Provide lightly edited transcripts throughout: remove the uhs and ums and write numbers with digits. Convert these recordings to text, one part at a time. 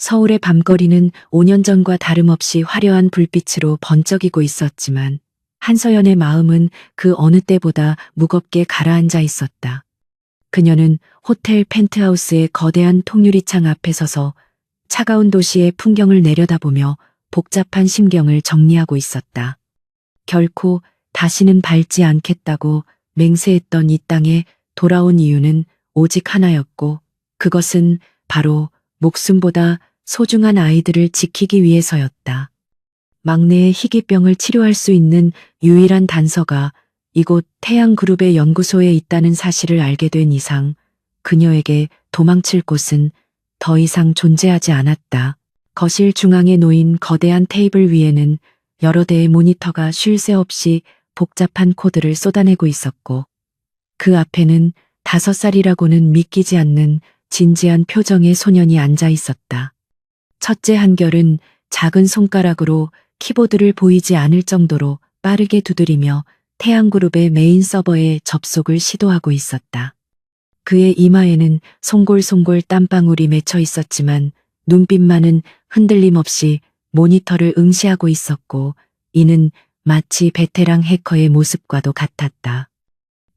서울의 밤거리는 5년 전과 다름없이 화려한 불빛으로 번쩍이고 있었지만 한서연의 마음은 그 어느 때보다 무겁게 가라앉아 있었다. 그녀는 호텔 펜트하우스의 거대한 통유리창 앞에 서서 차가운 도시의 풍경을 내려다보며 복잡한 심경을 정리하고 있었다. 결코 다시는 밟지 않겠다고 맹세했던 이 땅에 돌아온 이유는 오직 하나였고, 그것은 바로 목숨보다 소중한 아이들을 지키기 위해서였다. 막내의 희귀병을 치료할 수 있는 유일한 단서가 이곳 태양그룹의 연구소에 있다는 사실을 알게 된 이상 그녀에게 도망칠 곳은 더 이상 존재하지 않았다. 거실 중앙에 놓인 거대한 테이블 위에는 여러 대의 모니터가 쉴 새 없이 복잡한 코드를 쏟아내고 있었고, 그 앞에는 5살이라고는 믿기지 않는 진지한 표정의 소년이 앉아 있었다. 첫째 한결은 작은 손가락으로 키보드를 보이지 않을 정도로 빠르게 두드리며 태양그룹의 메인 서버에 접속을 시도하고 있었다. 그의 이마에는 송골송골 땀방울이 맺혀 있었지만 눈빛만은 흔들림 없이 모니터를 응시하고 있었고, 이는 마치 베테랑 해커의 모습과도 같았다.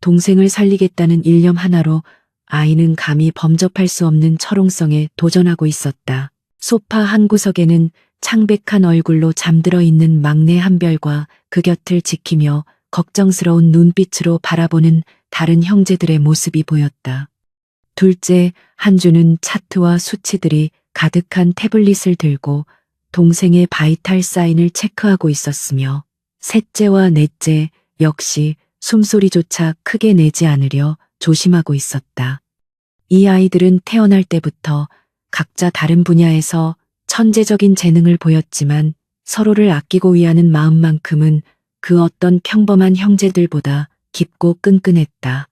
동생을 살리겠다는 일념 하나로 아이는 감히 범접할 수 없는 철옹성에 도전하고 있었다. 소파 한 구석에는 창백한 얼굴로 잠들어 있는 막내 한별과 그 곁을 지키며 걱정스러운 눈빛으로 바라보는 다른 형제들의 모습이 보였다. 둘째 한주는 차트와 수치들이 가득한 태블릿을 들고 동생의 바이탈 사인을 체크하고 있었으며, 셋째와 넷째 역시 숨소리조차 크게 내지 않으려 조심하고 있었다. 이 아이들은 태어날 때부터 각자 다른 분야에서 천재적인 재능을 보였지만 서로를 아끼고 위하는 마음만큼은 그 어떤 평범한 형제들보다 깊고 끈끈했다.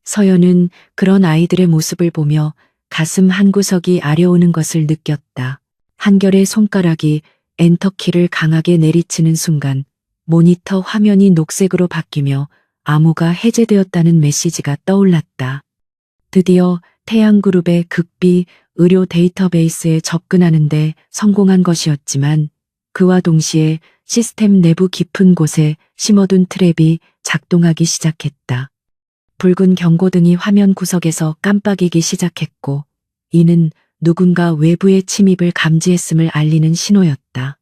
서연은 그런 아이들의 모습을 보며 가슴 한구석이 아려오는 것을 느꼈다. 한결의 손가락이 엔터키를 강하게 내리치는 순간 모니터 화면이 녹색으로 바뀌며 암호가 해제되었다는 메시지가 떠올랐다. 드디어 태양그룹의 극비 의료 데이터베이스에 접근하는데 성공한 것이었지만, 그와 동시에 시스템 내부 깊은 곳에 심어둔 트랩이 작동하기 시작했다. 붉은 경고등이 화면 구석에서 깜빡이기 시작했고, 이는 누군가 외부의 침입을 감지했음을 알리는 신호였다.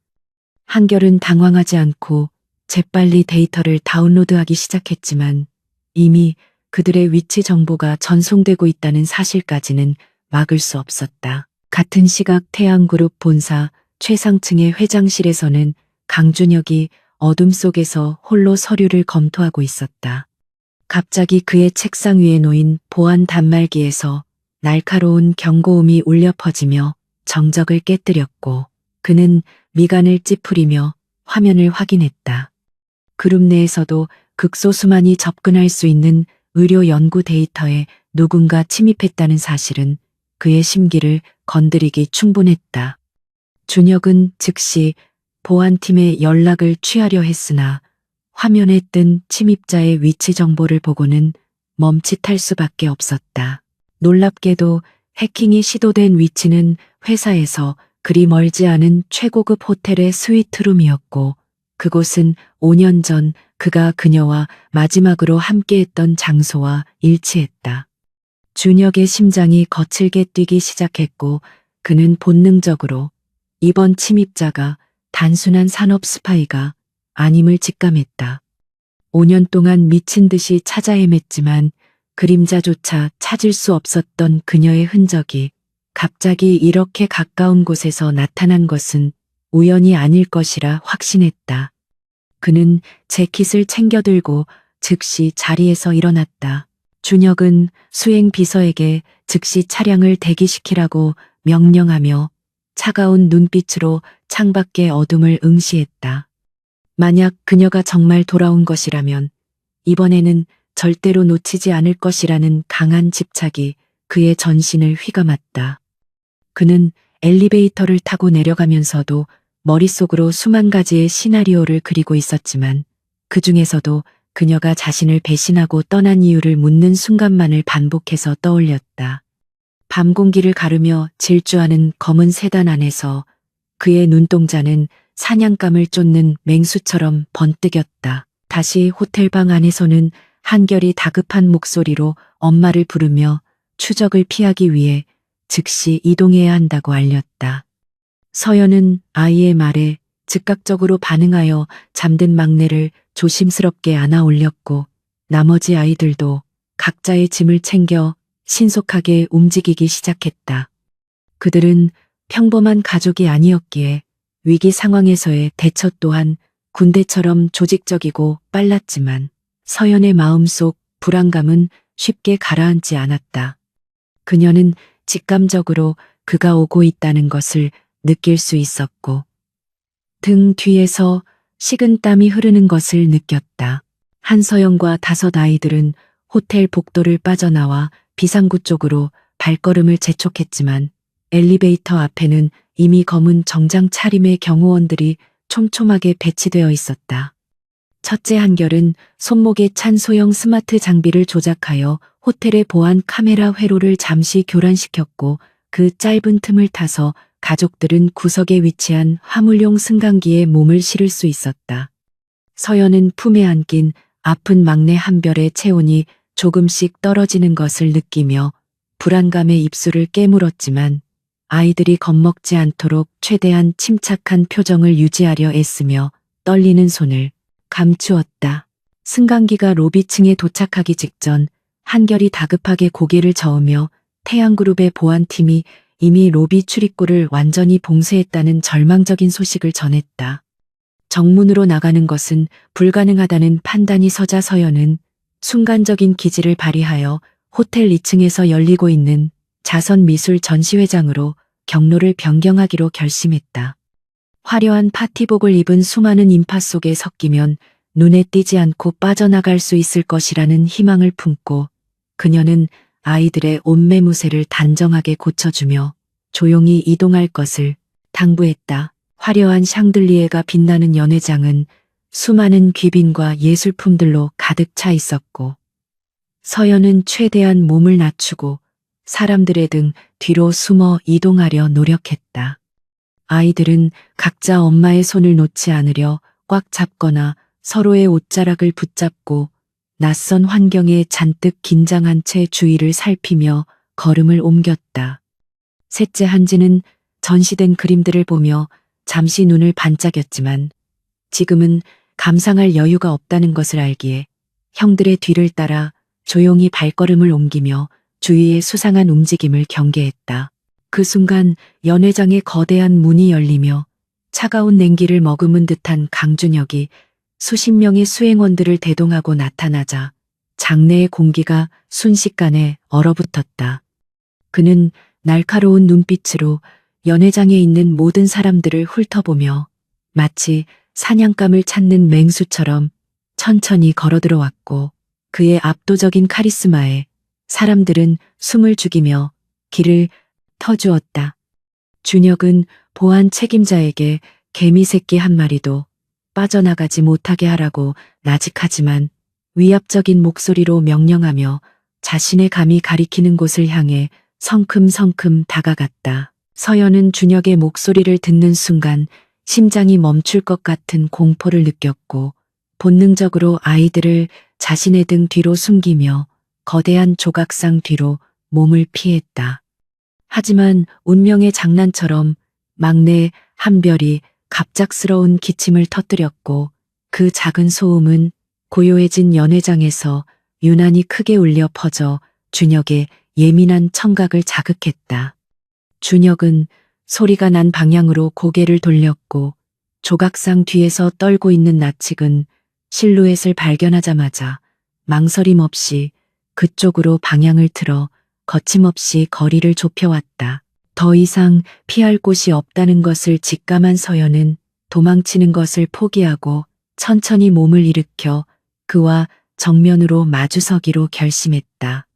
한결은 당황하지 않고 재빨리 데이터를 다운로드하기 시작했지만 이미 그들의 위치 정보가 전송되고 있다는 사실까지는 막을 수 없었다. 같은 시각 태양그룹 본사 최상층의 회장실에서는 강준혁이 어둠 속에서 홀로 서류를 검토하고 있었다. 갑자기 그의 책상 위에 놓인 보안 단말기에서 날카로운 경고음이 울려 퍼지며 정적을 깨뜨렸고, 그는 미간을 찌푸리며 화면을 확인했다. 그룹 내에서도 극소수만이 접근할 수 있는 의료 연구 데이터에 누군가 침입했다는 사실은 그의 심기를 건드리기 충분했다. 준혁은 즉시 보안팀에 연락을 취하려 했으나 화면에 뜬 침입자의 위치 정보를 보고는 멈칫할 수밖에 없었다. 놀랍게도 해킹이 시도된 위치는 회사에서 그리 멀지 않은 최고급 호텔의 스위트룸이었고, 그곳은 5년 전 그가 그녀와 마지막으로 함께했던 장소와 일치했다. 준혁의 심장이 거칠게 뛰기 시작했고, 그는 본능적으로 이번 침입자가 단순한 산업 스파이가 아님을 직감했다. 5년 동안 미친 듯이 찾아 헤맸지만 그림자조차 찾을 수 없었던 그녀의 흔적이 갑자기 이렇게 가까운 곳에서 나타난 것은 우연이 아닐 것이라 확신했다. 그는 재킷을 챙겨들고 즉시 자리에서 일어났다. 준혁은 수행 비서에게 즉시 차량을 대기시키라고 명령하며 차가운 눈빛으로 창밖의 어둠을 응시했다. 만약 그녀가 정말 돌아온 것이라면 이번에는 절대로 놓치지 않을 것이라는 강한 집착이 그의 전신을 휘감았다. 그는 엘리베이터를 타고 내려가면서도 머릿속으로 수만 가지의 시나리오를 그리고 있었지만, 그 중에서도 그녀가 자신을 배신하고 떠난 이유를 묻는 순간만을 반복해서 떠올렸다. 밤 공기를 가르며 질주하는 검은 세단 안에서 그의 눈동자는 사냥감을 쫓는 맹수처럼 번뜩였다. 다시 호텔방 안에서는 한결이 다급한 목소리로 엄마를 부르며 추적을 피하기 위해 즉시 이동해야 한다고 알렸다. 서연은 아이의 말에 즉각적으로 반응하여 잠든 막내를 조심스럽게 안아 올렸고 나머지 아이들도 각자의 짐을 챙겨 신속하게 움직이기 시작했다. 그들은 평범한 가족이 아니었기에 위기 상황에서의 대처 또한 군대처럼 조직적이고 빨랐지만 서연의 마음속 불안감은 쉽게 가라앉지 않았다. 그녀는 직감적으로 그가 오고 있다는 것을 느낄 수 있었고 등 뒤에서 식은 땀이 흐르는 것을 느꼈다. 한서영과 5 아이들은 호텔 복도를 빠져나와 비상구 쪽으로 발걸음을 재촉했지만 엘리베이터 앞에는 이미 검은 정장 차림의 경호원들이 촘촘하게 배치되어 있었다. 첫째 한결은 손목에 찬 소형 스마트 장비를 조작하여 호텔의 보안 카메라 회로를 잠시 교란시켰고 그 짧은 틈을 타서 가족들은 구석에 위치한 화물용 승강기에 몸을 실을 수 있었다. 서연은 품에 안긴 아픈 막내 한별의 체온이 조금씩 떨어지는 것을 느끼며 불안감에 입술을 깨물었지만 아이들이 겁먹지 않도록 최대한 침착한 표정을 유지하려 애쓰며 떨리는 손을 감추었다. 승강기가 로비층에 도착하기 직전 한결이 다급하게 고개를 저으며 태양그룹의 보안팀이 이미 로비 출입구를 완전히 봉쇄했다는 절망적인 소식을 전했다. 정문으로 나가는 것은 불가능하다는 판단이 서자 서연은 순간적인 기지를 발휘하여 호텔 2층에서 열리고 있는 자선미술 전시회장으로 경로를 변경하기로 결심했다. 화려한 파티복을 입은 수많은 인파 속에 섞이면 눈에 띄지 않고 빠져나갈 수 있을 것이라는 희망을 품고 그녀는 아이들의 옷매무새를 단정하게 고쳐주며 조용히 이동할 것을 당부했다. 화려한 샹들리에가 빛나는 연회장은 수많은 귀빈과 예술품들로 가득 차 있었고 서연은 최대한 몸을 낮추고 사람들의 등 뒤로 숨어 이동하려 노력했다. 아이들은 각자 엄마의 손을 놓지 않으려 꽉 잡거나 서로의 옷자락을 붙잡고 낯선 환경에 잔뜩 긴장한 채 주위를 살피며 걸음을 옮겼다. 셋째 한지는 전시된 그림들을 보며 잠시 눈을 반짝였지만 지금은 감상할 여유가 없다는 것을 알기에 형들의 뒤를 따라 조용히 발걸음을 옮기며 주위의 수상한 움직임을 경계했다. 그 순간 연회장의 거대한 문이 열리며 차가운 냉기를 머금은 듯한 강준혁이 수십 명의 수행원들을 대동하고 나타나자 장내의 공기가 순식간에 얼어붙었다. 그는 날카로운 눈빛으로 연회장에 있는 모든 사람들을 훑어보며 마치 사냥감을 찾는 맹수처럼 천천히 걸어들어왔고 그의 압도적인 카리스마에 사람들은 숨을 죽이며 길을 터주었다. 준혁은 보안 책임자에게 개미 새끼 한 마리도 빠져나가지 못하게 하라고 나직하지만 위압적인 목소리로 명령하며 자신의 감이 가리키는 곳을 향해 성큼성큼 다가갔다. 서연은 준혁의 목소리를 듣는 순간 심장이 멈출 것 같은 공포를 느꼈고 본능적으로 아이들을 자신의 등 뒤로 숨기며 거대한 조각상 뒤로 몸을 피했다. 하지만 운명의 장난처럼 막내 한별이 갑작스러운 기침을 터뜨렸고 그 작은 소음은 고요해진 연회장에서 유난히 크게 울려 퍼져 준혁의 예민한 청각을 자극했다. 준혁은 소리가 난 방향으로 고개를 돌렸고 조각상 뒤에서 떨고 있는 나측은 실루엣을 발견하자마자 망설임 없이 그쪽으로 방향을 틀어 거침없이 거리를 좁혀왔다. 더 이상 피할 곳이 없다는 것을 직감한 서연은 도망치는 것을 포기하고 천천히 몸을 일으켜 그와 정면으로 마주서기로 결심했다.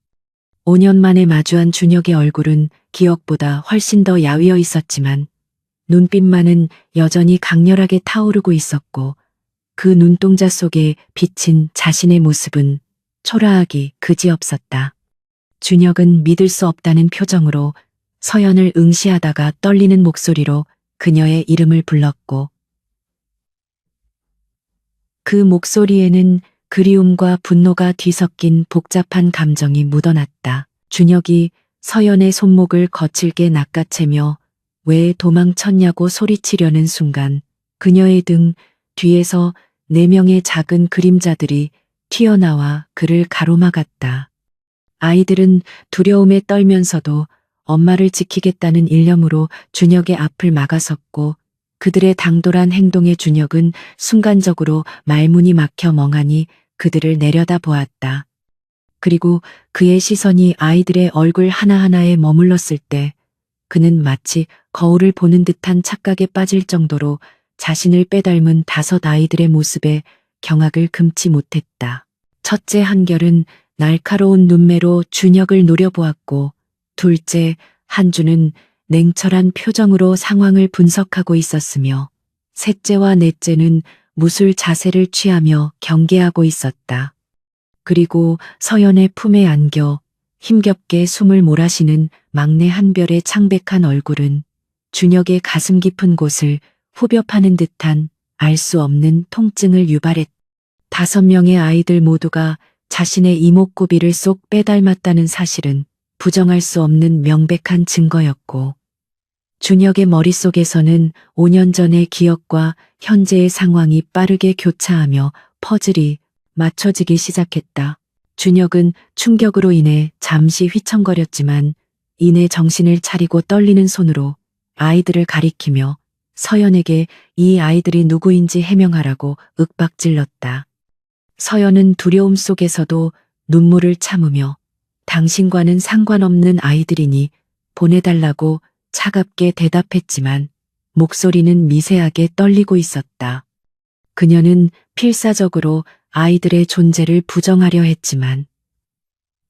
5년 만에 마주한 준혁의 얼굴은 기억보다 훨씬 더 야위어 있었지만 눈빛만은 여전히 강렬하게 타오르고 있었고 그 눈동자 속에 비친 자신의 모습은 초라하기 그지없었다. 준혁은 믿을 수 없다는 표정으로 서연을 응시하다가 떨리는 목소리로 그녀의 이름을 불렀고 그 목소리에는 그리움과 분노가 뒤섞인 복잡한 감정이 묻어났다. 준혁이 서연의 손목을 거칠게 낚아채며 왜 도망쳤냐고 소리치려는 순간 그녀의 등 뒤에서 4명의 작은 그림자들이 튀어나와 그를 가로막았다. 아이들은 두려움에 떨면서도 엄마를 지키겠다는 일념으로 준혁의 앞을 막아섰고 그들의 당돌한 행동에 준혁은 순간적으로 말문이 막혀 멍하니 그들을 내려다보았다. 그리고 그의 시선이 아이들의 얼굴 하나하나에 머물렀을 때 그는 마치 거울을 보는 듯한 착각에 빠질 정도로 자신을 빼닮은 5 아이들의 모습에 경악을 금치 못했다. 첫째 한결은 날카로운 눈매로 준혁을 노려보았고 둘째 한주는 냉철한 표정으로 상황을 분석하고 있었으며 셋째와 넷째는 무술 자세를 취하며 경계하고 있었다. 그리고 서연의 품에 안겨 힘겹게 숨을 몰아쉬는 막내 한별의 창백한 얼굴은 준혁의 가슴 깊은 곳을 후벼 파는 듯한 알 수 없는 통증을 유발했다. 5명의 아이들 모두가 자신의 이목구비를 쏙 빼닮았다는 사실은 부정할 수 없는 명백한 증거였고 준혁의 머릿속에서는 5년 전의 기억과 현재의 상황이 빠르게 교차하며 퍼즐이 맞춰지기 시작했다. 준혁은 충격으로 인해 잠시 휘청거렸지만 이내 정신을 차리고 떨리는 손으로 아이들을 가리키며 서연에게 이 아이들이 누구인지 해명하라고 윽박질렀다. 서연은 두려움 속에서도 눈물을 참으며 당신과는 상관없는 아이들이니 보내달라고 차갑게 대답했지만 목소리는 미세하게 떨리고 있었다. 그녀는 필사적으로 아이들의 존재를 부정하려 했지만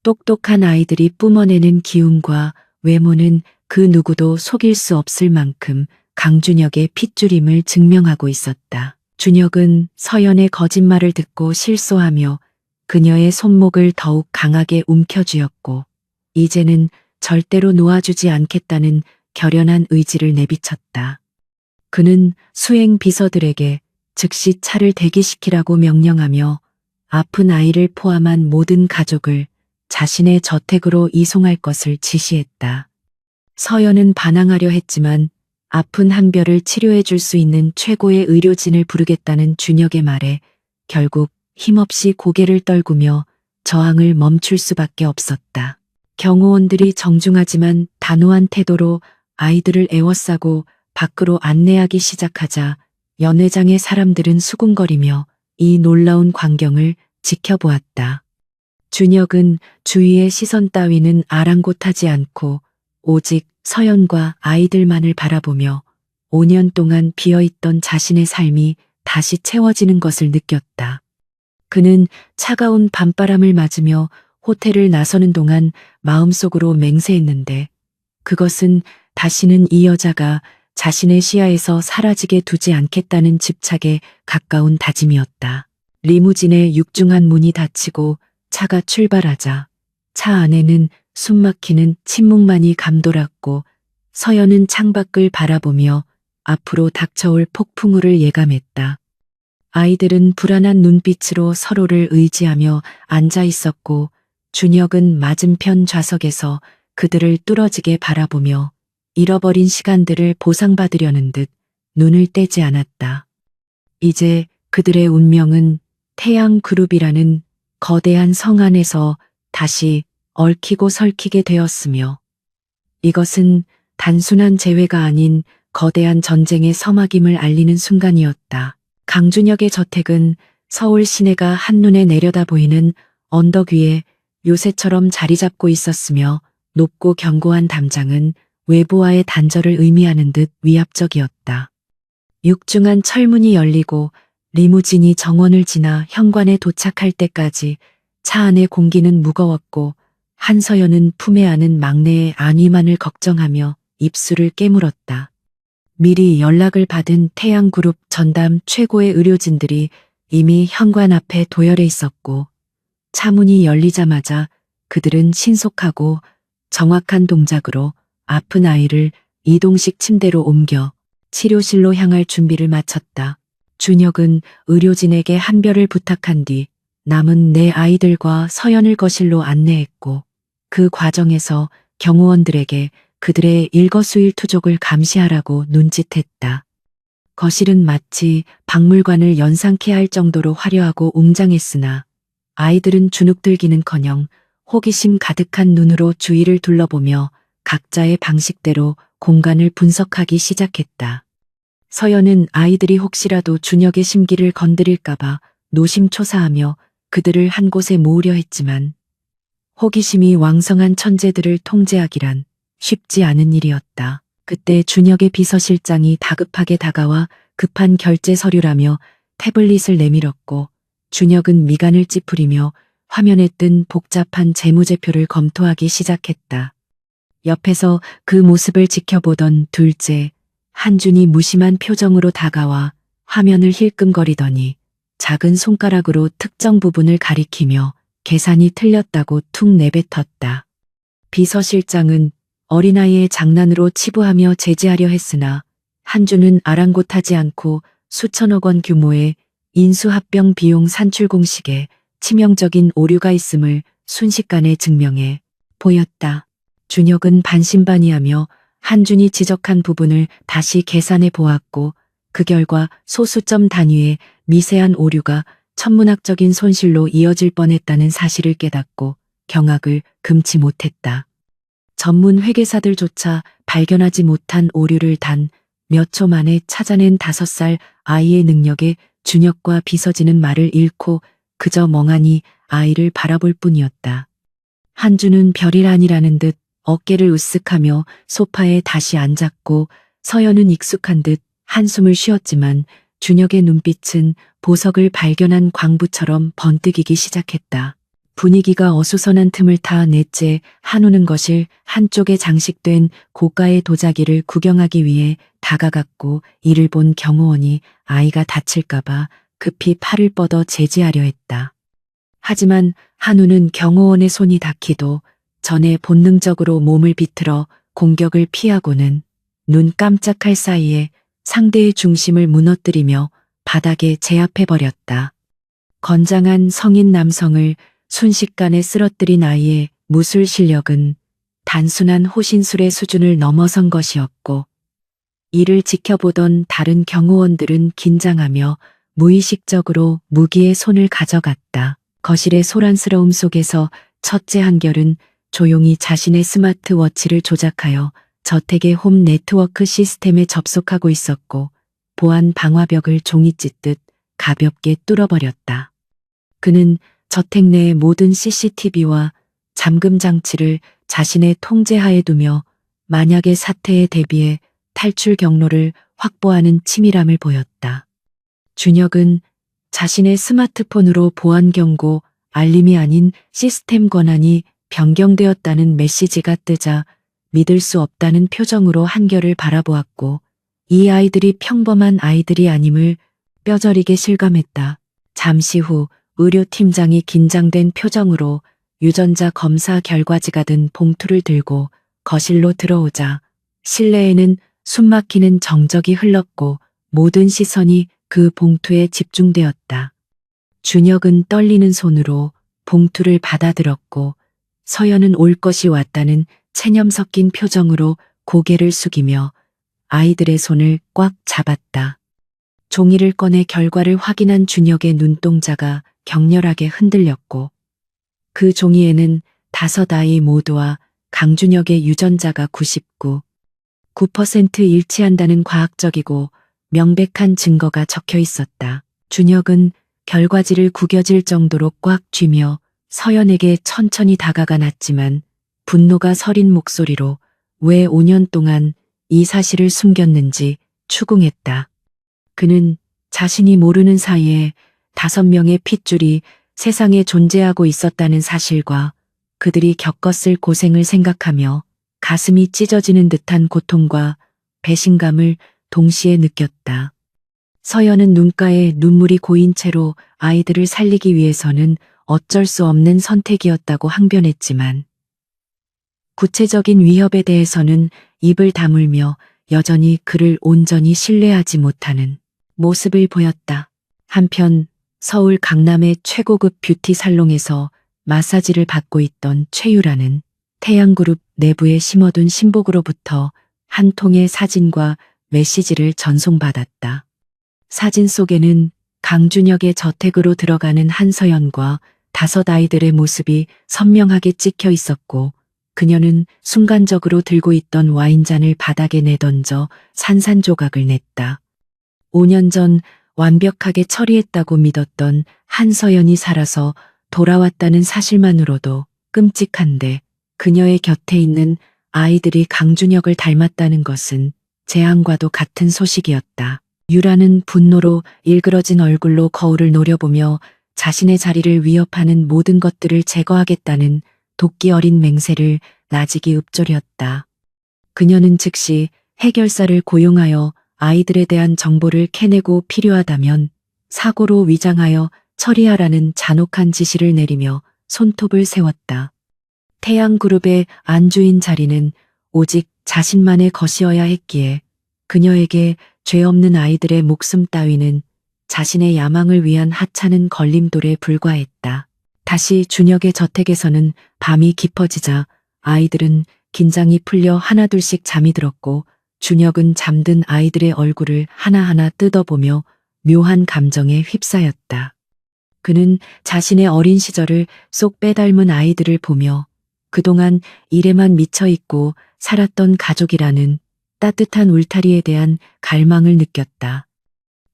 똑똑한 아이들이 뿜어내는 기운과 외모는 그 누구도 속일 수 없을 만큼 강준혁의 핏줄임을 증명하고 있었다. 준혁은 서연의 거짓말을 듣고 실소하며 그녀의 손목을 더욱 강하게 움켜쥐었고 이제는 절대로 놓아주지 않겠다는 결연한 의지를 내비쳤다. 그는 수행 비서들에게 즉시 차를 대기시키라고 명령하며 아픈 아이를 포함한 모든 가족을 자신의 저택으로 이송할 것을 지시했다. 서연은 반항하려 했지만 아픈 한별을 치료해 줄 수 있는 최고의 의료진을 부르겠다는 준혁의 말에 결국 힘없이 고개를 떨구며 저항을 멈출 수밖에 없었다. 경호원들이 정중하지만 단호한 태도로 아이들을 에워싸고 밖으로 안내하기 시작하자 연회장의 사람들은 수군거리며 이 놀라운 광경을 지켜보았다. 준혁은 주위의 시선 따위는 아랑곳하지 않고 오직 서연과 아이들만을 바라보며 5년 동안 비어있던 자신의 삶이 다시 채워지는 것을 느꼈다. 그는 차가운 밤바람을 맞으며 호텔을 나서는 동안 마음속으로 맹세했는데 그것은 다시는 이 여자가 자신의 시야에서 사라지게 두지 않겠다는 집착에 가까운 다짐이었다. 리무진의 육중한 문이 닫히고 차가 출발하자 차 안에는 숨막히는 침묵만이 감돌았고 서연은 창밖을 바라보며 앞으로 닥쳐올 폭풍우를 예감했다. 아이들은 불안한 눈빛으로 서로를 의지하며 앉아 있었고 준혁은 맞은편 좌석에서 그들을 뚫어지게 바라보며 잃어버린 시간들을 보상받으려는 듯 눈을 떼지 않았다. 이제 그들의 운명은 태양그룹이라는 거대한 성 안에서 다시 얽히고 설키게 되었으며 이것은 단순한 재회가 아닌 거대한 전쟁의 서막임을 알리는 순간이었다. 강준혁의 저택은 서울 시내가 한눈에 내려다 보이는 언덕 위에 요새처럼 자리 잡고 있었으며 높고 견고한 담장은 외부와의 단절을 의미하는 듯 위압적이었다. 육중한 철문이 열리고 리무진이 정원을 지나 현관에 도착할 때까지 차 안의 공기는 무거웠고 한서연은 품에 안은 막내의 안위만을 걱정하며 입술을 깨물었다. 미리 연락을 받은 태양그룹 전담 최고의 의료진들이 이미 현관 앞에 도열해 있었고 차 문이 열리자마자 그들은 신속하고 정확한 동작으로 아픈 아이를 이동식 침대로 옮겨 치료실로 향할 준비를 마쳤다. 준혁은 의료진에게 한별을 부탁한 뒤 남은 네 아이들과 서연을 거실로 안내했고 그 과정에서 경호원들에게 그들의 일거수일투족을 감시하라고 눈짓했다. 거실은 마치 박물관을 연상케 할 정도로 화려하고 웅장했으나 아이들은 주눅들기는커녕 호기심 가득한 눈으로 주위를 둘러보며 각자의 방식대로 공간을 분석하기 시작했다. 서연은 아이들이 혹시라도 준혁의 심기를 건드릴까봐 노심초사하며 그들을 한 곳에 모으려 했지만 호기심이 왕성한 천재들을 통제하기란 쉽지 않은 일이었다. 그때 준혁의 비서실장이 다급하게 다가와 급한 결제 서류라며 태블릿을 내밀었고 준혁은 미간을 찌푸리며 화면에 뜬 복잡한 재무제표를 검토하기 시작했다. 옆에서 그 모습을 지켜보던 둘째, 한준이 무심한 표정으로 다가와 화면을 힐끔거리더니 작은 손가락으로 특정 부분을 가리키며 계산이 틀렸다고 툭 내뱉었다. 비서실장은 어린아이의 장난으로 치부하며 제지하려 했으나 한준은 아랑곳하지 않고 수천억 원 규모의 인수합병 비용 산출 공식에 치명적인 오류가 있음을 순식간에 증명해 보였다. 준혁은 반신반의하며 한준이 지적한 부분을 다시 계산해 보았고 그 결과 소수점 단위의 미세한 오류가 천문학적인 손실로 이어질 뻔했다는 사실을 깨닫고 경악을 금치 못했다. 전문 회계사들조차 발견하지 못한 오류를 단 몇 초 만에 찾아낸 5살 아이의 능력에 준혁과 비서진은 말을 잃고 그저 멍하니 아이를 바라볼 뿐이었다. 한준은 별일 아니라는 듯 어깨를 으쓱하며 소파에 다시 앉았고 서연은 익숙한 듯 한숨을 쉬었지만 준혁의 눈빛은 보석을 발견한 광부처럼 번뜩이기 시작했다. 분위기가 어수선한 틈을 타 넷째 한우는 거실 한쪽에 장식된 고가의 도자기를 구경하기 위해 다가갔고 이를 본 경호원이 아이가 다칠까봐 급히 팔을 뻗어 제지하려 했다. 하지만 한우는 경호원의 손이 닿기도 전에 본능적으로 몸을 비틀어 공격을 피하고는 눈 깜짝할 사이에 상대의 중심을 무너뜨리며 바닥에 제압해버렸다. 건장한 성인 남성을 순식간에 쓰러뜨린 아이의 무술 실력은 단순한 호신술의 수준을 넘어선 것이었고 이를 지켜보던 다른 경호원들은 긴장하며 무의식적으로 무기의 손을 가져갔다. 거실의 소란스러움 속에서 첫째 한결은 조용히 자신의 스마트워치를 조작하여 저택의 홈 네트워크 시스템에 접속하고 있었고 보안 방화벽을 종이 찢듯 가볍게 뚫어버렸다. 그는 저택 내의 모든 CCTV와 잠금 장치를 자신의 통제하에 두며 만약의 사태에 대비해 탈출 경로를 확보하는 치밀함을 보였다. 준혁은 자신의 스마트폰으로 보안 경고, 알림이 아닌 시스템 권한이 변경되었다는 메시지가 뜨자 믿을 수 없다는 표정으로 한결을 바라보았고 이 아이들이 평범한 아이들이 아님을 뼈저리게 실감했다. 잠시 후 의료팀장이 긴장된 표정으로 유전자 검사 결과지가 든 봉투를 들고 거실로 들어오자 실내에는 숨막히는 정적이 흘렀고 모든 시선이 그 봉투에 집중되었다. 준혁은 떨리는 손으로 봉투를 받아들었고 서연은 올 것이 왔다는 체념 섞인 표정으로 고개를 숙이며 아이들의 손을 꽉 잡았다. 종이를 꺼내 결과를 확인한 준혁의 눈동자가 격렬하게 흔들렸고 그 종이에는 5아이 모두와 강준혁의 유전자가 99% 일치한다는 과학적이고 명백한 증거가 적혀 있었다. 준혁은 결과지를 구겨질 정도로 꽉 쥐며 서연에게 천천히 다가가 났지만 분노가 서린 목소리로 왜 5년 동안 이 사실을 숨겼는지 추궁했다. 그는 자신이 모르는 사이에 5명의 핏줄이 세상에 존재하고 있었다는 사실과 그들이 겪었을 고생을 생각하며 가슴이 찢어지는 듯한 고통과 배신감을 동시에 느꼈다. 서연은 눈가에 눈물이 고인 채로 아이들을 살리기 위해서는 어쩔 수 없는 선택이었다고 항변했지만 구체적인 위협에 대해서는 입을 다물며 여전히 그를 온전히 신뢰하지 못하는 모습을 보였다. 한편 서울 강남의 최고급 뷰티 살롱에서 마사지를 받고 있던 최유라는 태양그룹 내부에 심어둔 신복으로부터 한 통의 사진과 메시지를 전송받았다. 사진 속에는 강준혁의 저택으로 들어가는 한서연과 5 아이들의 모습이 선명하게 찍혀 있었고 그녀는 순간적으로 들고 있던 와인잔을 바닥에 내던져 산산조각을 냈다. 5년 전 완벽하게 처리했다고 믿었던 한서연이 살아서 돌아왔다는 사실만으로도 끔찍한데 그녀의 곁에 있는 아이들이 강준혁을 닮았다는 것은 재앙과도 같은 소식이었다. 유라는 분노로 일그러진 얼굴로 거울을 노려보며 자신의 자리를 위협하는 모든 것들을 제거하겠다는 도끼 어린 맹세를 나직이 읊조렸다. 그녀는 즉시 해결사를 고용하여 아이들에 대한 정보를 캐내고 필요하다면 사고로 위장하여 처리하라는 잔혹한 지시를 내리며 손톱을 세웠다. 태양그룹의 안주인 자리는 오직 자신만의 것이어야 했기에 그녀에게 죄 없는 아이들의 목숨 따위는 자신의 야망을 위한 하찮은 걸림돌에 불과했다. 다시 준혁의 저택에서는 밤이 깊어지자 아이들은 긴장이 풀려 하나둘씩 잠이 들었고 준혁은 잠든 아이들의 얼굴을 하나하나 뜯어보며 묘한 감정에 휩싸였다. 그는 자신의 어린 시절을 쏙 빼닮은 아이들을 보며 그동안 일에만 미쳐있고 살았던 가족이라는 따뜻한 울타리에 대한 갈망을 느꼈다.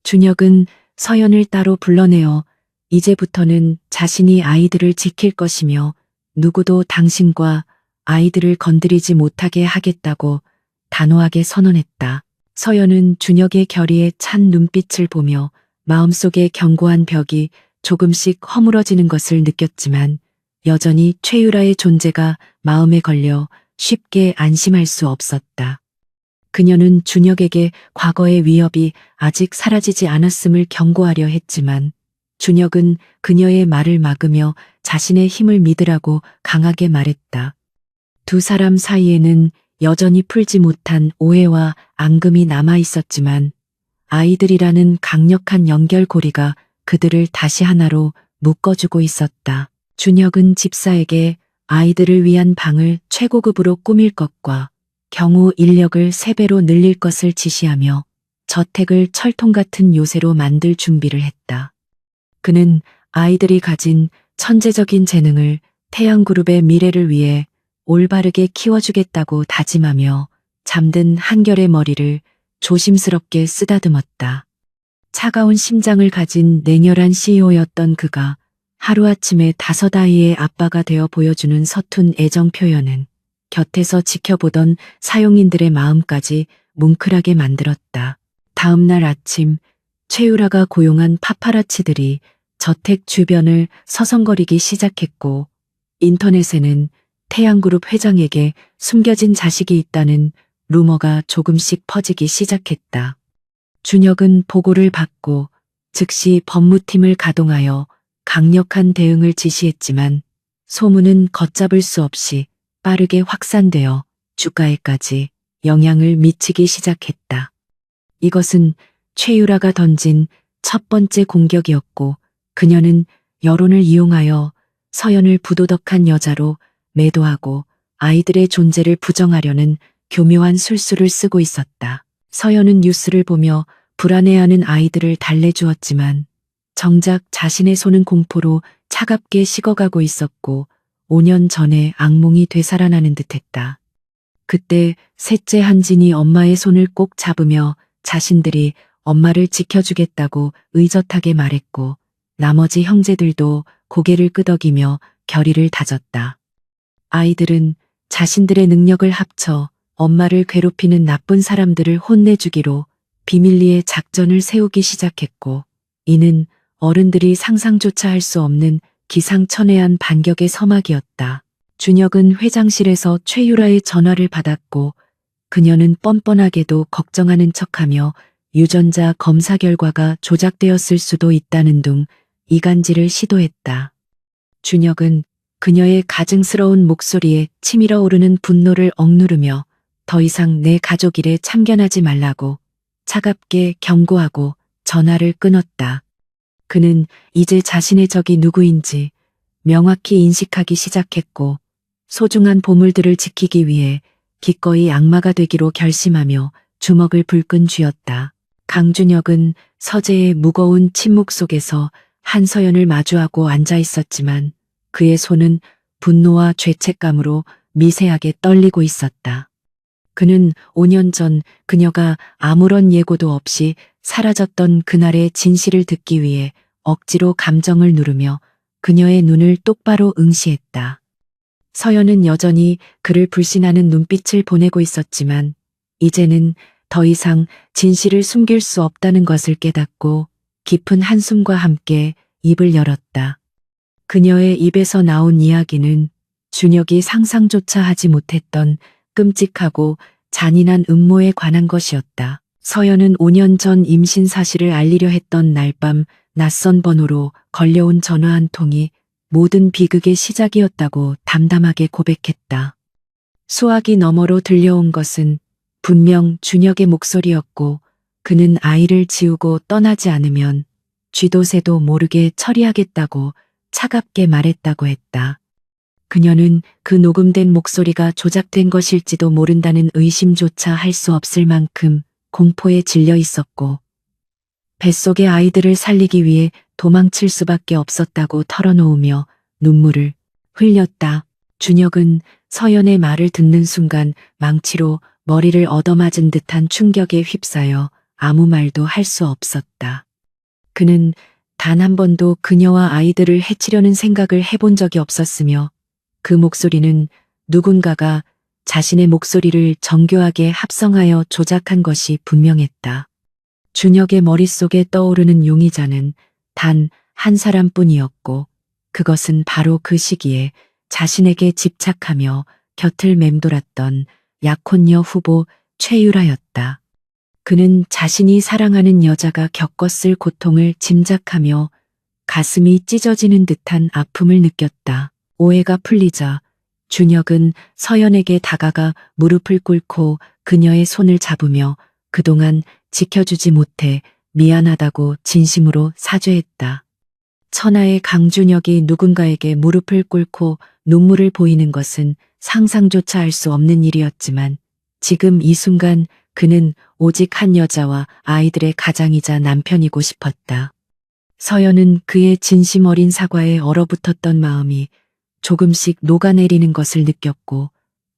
준혁은 서연을 따로 불러내어 이제부터는 자신이 아이들을 지킬 것이며 누구도 당신과 아이들을 건드리지 못하게 하겠다고 단호하게 선언했다. 서연은 준혁의 결의에 찬 눈빛을 보며 마음속의 견고한 벽이 조금씩 허물어지는 것을 느꼈지만 여전히 최유라의 존재가 마음에 걸려 쉽게 안심할 수 없었다. 그녀는 준혁에게 과거의 위협이 아직 사라지지 않았음을 경고하려 했지만 준혁은 그녀의 말을 막으며 자신의 힘을 믿으라고 강하게 말했다. 2 사람 사이에는 여전히 풀지 못한 오해와 앙금이 남아 있었지만 아이들이라는 강력한 연결고리가 그들을 다시 하나로 묶어주고 있었다. 준혁은 집사에게 아이들을 위한 방을 최고급으로 꾸밀 것과 경호 인력을 3배로 늘릴 것을 지시하며 저택을 철통 같은 요새로 만들 준비를 했다. 그는 아이들이 가진 천재적인 재능을 태양그룹의 미래를 위해 올바르게 키워주겠다고 다짐하며 잠든 한결의 머리를 조심스럽게 쓰다듬었다. 차가운 심장을 가진 냉혈한 CEO였던 그가 하루아침에 5 아이의 아빠가 되어 보여주는 서툰 애정 표현은 곁에서 지켜보던 사용인들의 마음까지 뭉클하게 만들었다. 다음 날 아침 최유라가 고용한 파파라치들이 저택 주변을 서성거리기 시작했고 인터넷에는 태양그룹 회장에게 숨겨진 자식이 있다는 루머가 조금씩 퍼지기 시작했다. 준혁은 보고를 받고 즉시 법무팀을 가동하여 강력한 대응을 지시했지만 소문은 걷잡을 수 없이 빠르게 확산되어 주가에까지 영향을 미치기 시작했다. 이것은 최유라가 던진 첫 번째 공격이었고 그녀는 여론을 이용하여 서연을 부도덕한 여자로 매도하고 아이들의 존재를 부정하려는 교묘한 술수를 쓰고 있었다. 서연은 뉴스를 보며 불안해하는 아이들을 달래주었지만 정작 자신의 손은 공포로 차갑게 식어가고 있었고 5년 전의 악몽이 되살아나는 듯했다. 그때 셋째 한진이 엄마의 손을 꼭 잡으며 자신들이 엄마를 지켜주겠다고 의젓하게 말했고 나머지 형제들도 고개를 끄덕이며 결의를 다졌다. 아이들은 자신들의 능력을 합쳐 엄마를 괴롭히는 나쁜 사람들을 혼내주기로 비밀리에 작전을 세우기 시작했고 이는 어른들이 상상조차 할 수 없는 기상천외한 반격의 서막이었다. 준혁은 회장실에서 최유라의 전화를 받았고 그녀는 뻔뻔하게도 걱정하는 척하며 유전자 검사 결과가 조작되었을 수도 있다는 둥 이간질을 시도했다. 준혁은 그녀의 가증스러운 목소리에 치밀어 오르는 분노를 억누르며 더 이상 내 가족 일에 참견하지 말라고 차갑게 경고하고 전화를 끊었다. 그는 이제 자신의 적이 누구인지 명확히 인식하기 시작했고 소중한 보물들을 지키기 위해 기꺼이 악마가 되기로 결심하며 주먹을 불끈 쥐었다. 강준혁은 서재의 무거운 침묵 속에서 한서연을 마주하고 앉아 있었지만 그의 손은 분노와 죄책감으로 미세하게 떨리고 있었다. 그는 5년 전 그녀가 아무런 예고도 없이 사라졌던 그날의 진실을 듣기 위해 억지로 감정을 누르며 그녀의 눈을 똑바로 응시했다. 서연은 여전히 그를 불신하는 눈빛을 보내고 있었지만 이제는 더 이상 진실을 숨길 수 없다는 것을 깨닫고 깊은 한숨과 함께 입을 열었다. 그녀의 입에서 나온 이야기는 준혁이 상상조차 하지 못했던 끔찍하고 잔인한 음모에 관한 것이었다. 서연은 5년 전 임신 사실을 알리려 했던 날 밤 낯선 번호로 걸려온 전화 한 통이 모든 비극의 시작이었다고 담담하게 고백했다. 수화기 너머로 들려온 것은 분명 준혁의 목소리였고 그는 아이를 지우고 떠나지 않으면 쥐도 새도 모르게 처리하겠다고 차갑게 말했다고 했다. 그녀는 그 녹음된 목소리가 조작된 것일지도 모른다는 의심조차 할 수 없을 만큼 공포에 질려 있었고 뱃속의 아이들을 살리기 위해 도망칠 수밖에 없었다고 털어놓으며 눈물을 흘렸다. 준혁은 서연의 말을 듣는 순간 망치로 머리를 얻어맞은 듯한 충격에 휩싸여 아무 말도 할 수 없었다. 그는 단 한 번도 그녀와 아이들을 해치려는 생각을 해본 적이 없었으며 그 목소리는 누군가가 자신의 목소리를 정교하게 합성하여 조작한 것이 분명했다. 준혁의 머릿속에 떠오르는 용의자는 단 한 사람뿐이었고 그것은 바로 그 시기에 자신에게 집착하며 곁을 맴돌았던 약혼녀 후보 최유라였다. 그는 자신이 사랑하는 여자가 겪었을 고통을 짐작하며 가슴이 찢어지는 듯한 아픔을 느꼈다. 오해가 풀리자 준혁은 서연에게 다가가 무릎을 꿇고 그녀의 손을 잡으며 그동안 지켜주지 못해 미안하다고 진심으로 사죄했다. 천하의 강준혁이 누군가에게 무릎을 꿇고 눈물을 보이는 것은 상상조차 할 수 없는 일이었지만 지금 이 순간 그는 오직 한 여자와 아이들의 가장이자 남편이고 싶었다. 서연은 그의 진심 어린 사과에 얼어붙었던 마음이 조금씩 녹아내리는 것을 느꼈고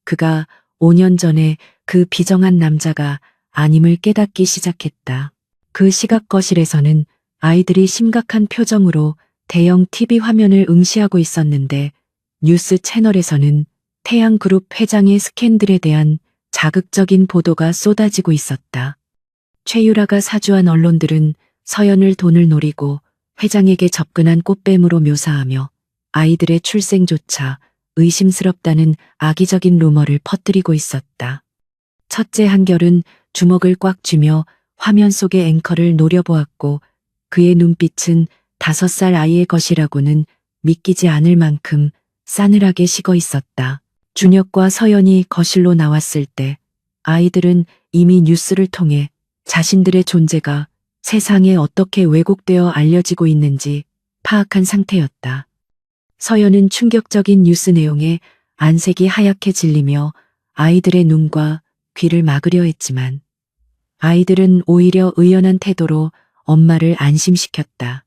그가 5년 전에 그 비정한 남자가 아님을 깨닫기 시작했다. 그 시각 거실에서는 아이들이 심각한 표정으로 대형 TV 화면을 응시하고 있었는데 뉴스 채널에서는 태양그룹 회장의 스캔들에 대한 자극적인 보도가 쏟아지고 있었다. 최유라가 사주한 언론들은 서연을 돈을 노리고 회장에게 접근한 꽃뱀으로 묘사하며 아이들의 출생조차 의심스럽다는 악의적인 루머를 퍼뜨리고 있었다. 첫째 한결은 주먹을 꽉 쥐며 화면 속의 앵커를 노려보았고 그의 눈빛은 5살 아이의 것이라고는 믿기지 않을 만큼 싸늘하게 식어 있었다. 준혁과 서연이 거실로 나왔을 때 아이들은 이미 뉴스를 통해 자신들의 존재가 세상에 어떻게 왜곡되어 알려지고 있는지 파악한 상태였다. 서연은 충격적인 뉴스 내용에 안색이 하얗게 질리며 아이들의 눈과 귀를 막으려 했지만 아이들은 오히려 의연한 태도로 엄마를 안심시켰다.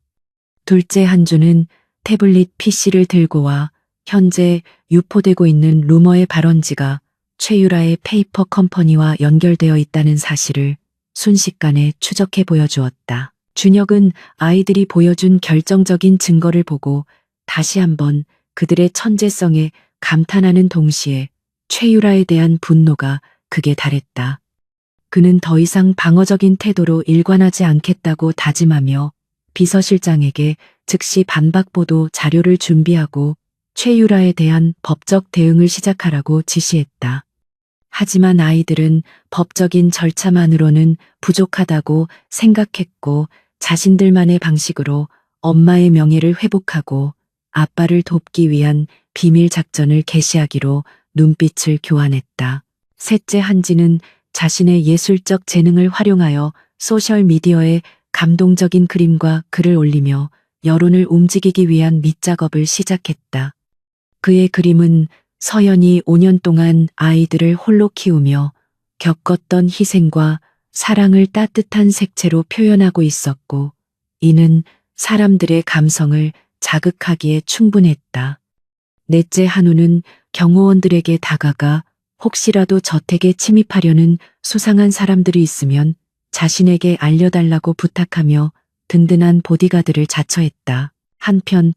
둘째 한주는 태블릿 PC를 들고 와 현재 유포되고 있는 루머의 발원지가 최유라의 페이퍼 컴퍼니와 연결되어 있다는 사실을 순식간에 추적해 보여주었다. 준혁은 아이들이 보여준 결정적인 증거를 보고 다시 한번 그들의 천재성에 감탄하는 동시에 최유라에 대한 분노가 극에 달했다. 그는 더 이상 방어적인 태도로 일관하지 않겠다고 다짐하며 비서실장에게 즉시 반박보도 자료를 준비하고 최유라에 대한 법적 대응을 시작하라고 지시했다. 하지만 아이들은 법적인 절차만으로는 부족하다고 생각했고 자신들만의 방식으로 엄마의 명예를 회복하고 아빠를 돕기 위한 비밀 작전을 개시하기로 눈빛을 교환했다. 셋째 한지는 자신의 예술적 재능을 활용하여 소셜미디어에 감동적인 그림과 글을 올리며 여론을 움직이기 위한 밑작업을 시작했다. 그의 그림은 서연이 5년 동안 아이들을 홀로 키우며 겪었던 희생과 사랑을 따뜻한 색채로 표현하고 있었고, 이는 사람들의 감성을 자극하기에 충분했다. 넷째 한우는 경호원들에게 다가가 혹시라도 저택에 침입하려는 수상한 사람들이 있으면 자신에게 알려달라고 부탁하며 든든한 보디가드를 자처했다. 한편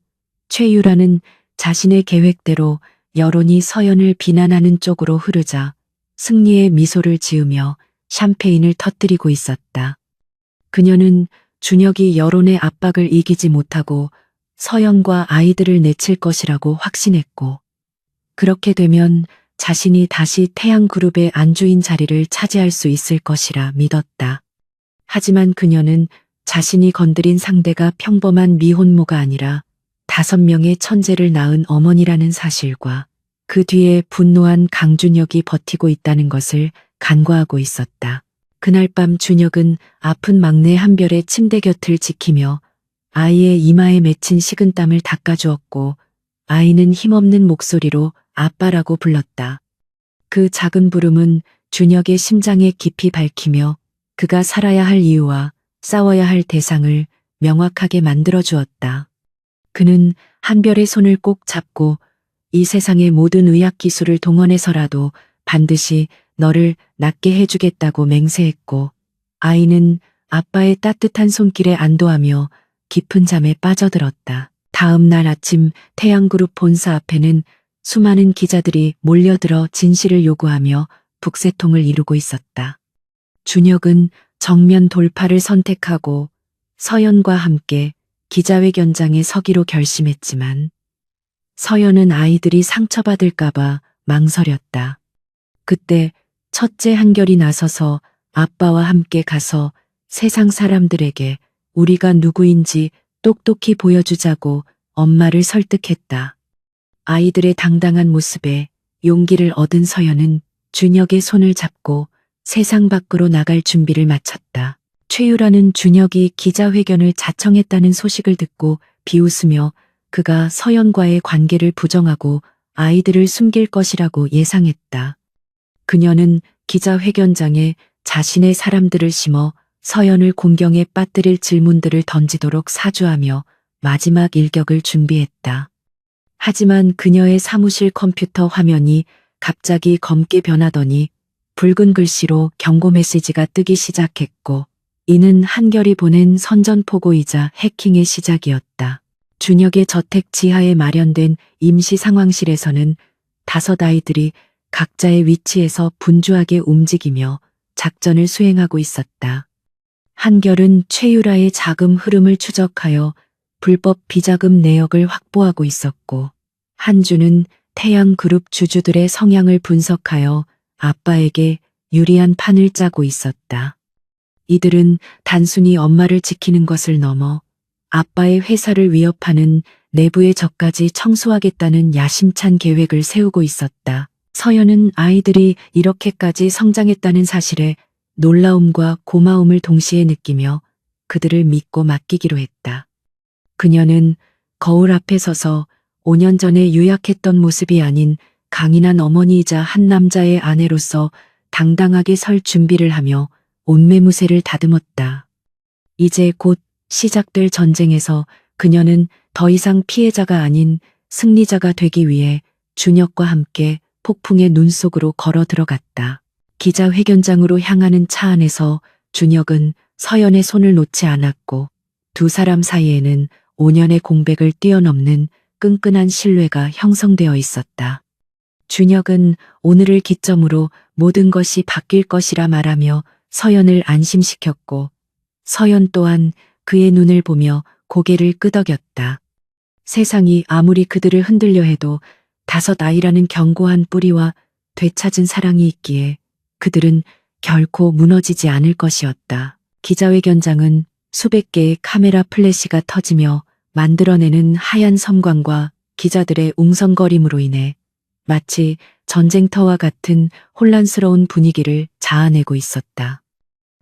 최유라는 자신의 계획대로 여론이 서연을 비난하는 쪽으로 흐르자 승리의 미소를 지으며 샴페인을 터뜨리고 있었다. 그녀는 준혁이 여론의 압박을 이기지 못하고 서연과 아이들을 내칠 것이라고 확신했고, 그렇게 되면 자신이 다시 태양그룹의 안주인 자리를 차지할 수 있을 것이라 믿었다. 하지만 그녀는 자신이 건드린 상대가 평범한 미혼모가 아니라 5명의 천재를 낳은 어머니라는 사실과 그 뒤에 분노한 강준혁이 버티고 있다는 것을 간과하고 있었다. 그날 밤 준혁은 아픈 막내 한별의 침대 곁을 지키며 아이의 이마에 맺힌 식은땀을 닦아주었고, 아이는 힘없는 목소리로 아빠라고 불렀다. 그 작은 부름은 준혁의 심장에 깊이 밝히며 그가 살아야 할 이유와 싸워야 할 대상을 명확하게 만들어 주었다. 그는 한별의 손을 꼭 잡고 이 세상의 모든 의학 기술을 동원해서라도 반드시 너를 낫게 해주겠다고 맹세했고, 아이는 아빠의 따뜻한 손길에 안도하며 깊은 잠에 빠져들었다. 다음 날 아침 태양그룹 본사 앞에는 수많은 기자들이 몰려들어 진실을 요구하며 북새통을 이루고 있었다. 준혁은 정면 돌파를 선택하고 서연과 함께 기자회견장에 서기로 결심했지만 서연은 아이들이 상처받을까봐 망설였다. 그때 첫째 한결이 나서서 아빠와 함께 가서 세상 사람들에게 우리가 누구인지 똑똑히 보여주자고 엄마를 설득했다. 아이들의 당당한 모습에 용기를 얻은 서연은 준혁의 손을 잡고 세상 밖으로 나갈 준비를 마쳤다. 최유라는 준혁이 기자회견을 자청했다는 소식을 듣고 비웃으며 그가 서연과의 관계를 부정하고 아이들을 숨길 것이라고 예상했다. 그녀는 기자회견장에 자신의 사람들을 심어 서연을 공경에 빠뜨릴 질문들을 던지도록 사주하며 마지막 일격을 준비했다. 하지만 그녀의 사무실 컴퓨터 화면이 갑자기 검게 변하더니 붉은 글씨로 경고 메시지가 뜨기 시작했고, 이는 한결이 보낸 선전포고이자 해킹의 시작이었다. 준혁의 저택 지하에 마련된 임시 상황실에서는 5 아이들이 각자의 위치에서 분주하게 움직이며 작전을 수행하고 있었다. 한결은 최유라의 자금 흐름을 추적하여 불법 비자금 내역을 확보하고 있었고, 한주는 태양그룹 주주들의 성향을 분석하여 아빠에게 유리한 판을 짜고 있었다. 이들은 단순히 엄마를 지키는 것을 넘어 아빠의 회사를 위협하는 내부의 적까지 청소하겠다는 야심찬 계획을 세우고 있었다. 서연은 아이들이 이렇게까지 성장했다는 사실에 놀라움과 고마움을 동시에 느끼며 그들을 믿고 맡기기로 했다. 그녀는 거울 앞에 서서 5년 전에 유약했던 모습이 아닌 강인한 어머니이자 한 남자의 아내로서 당당하게 설 준비를 하며 온매무새를 다듬었다. 이제 곧 시작될 전쟁에서 그녀는 더 이상 피해자가 아닌 승리자가 되기 위해 준혁과 함께 폭풍의 눈 속으로 걸어 들어갔다. 기자회견장으로 향하는 차 안에서 준혁은 서연의 손을 놓지 않았고, 2 사람 사이에는 5년의 공백을 뛰어넘는 끈끈한 신뢰가 형성되어 있었다. 준혁은 오늘을 기점으로 모든 것이 바뀔 것이라 말하며 서연을 안심시켰고, 서연 또한 그의 눈을 보며 고개를 끄덕였다. 세상이 아무리 그들을 흔들려 해도 5 아이라는 견고한 뿌리와 되찾은 사랑이 있기에 그들은 결코 무너지지 않을 것이었다. 기자회견장은 수백 개의 카메라 플래시가 터지며 만들어내는 하얀 섬광과 기자들의 웅성거림으로 인해 마치 전쟁터와 같은 혼란스러운 분위기를 자아내고 있었다.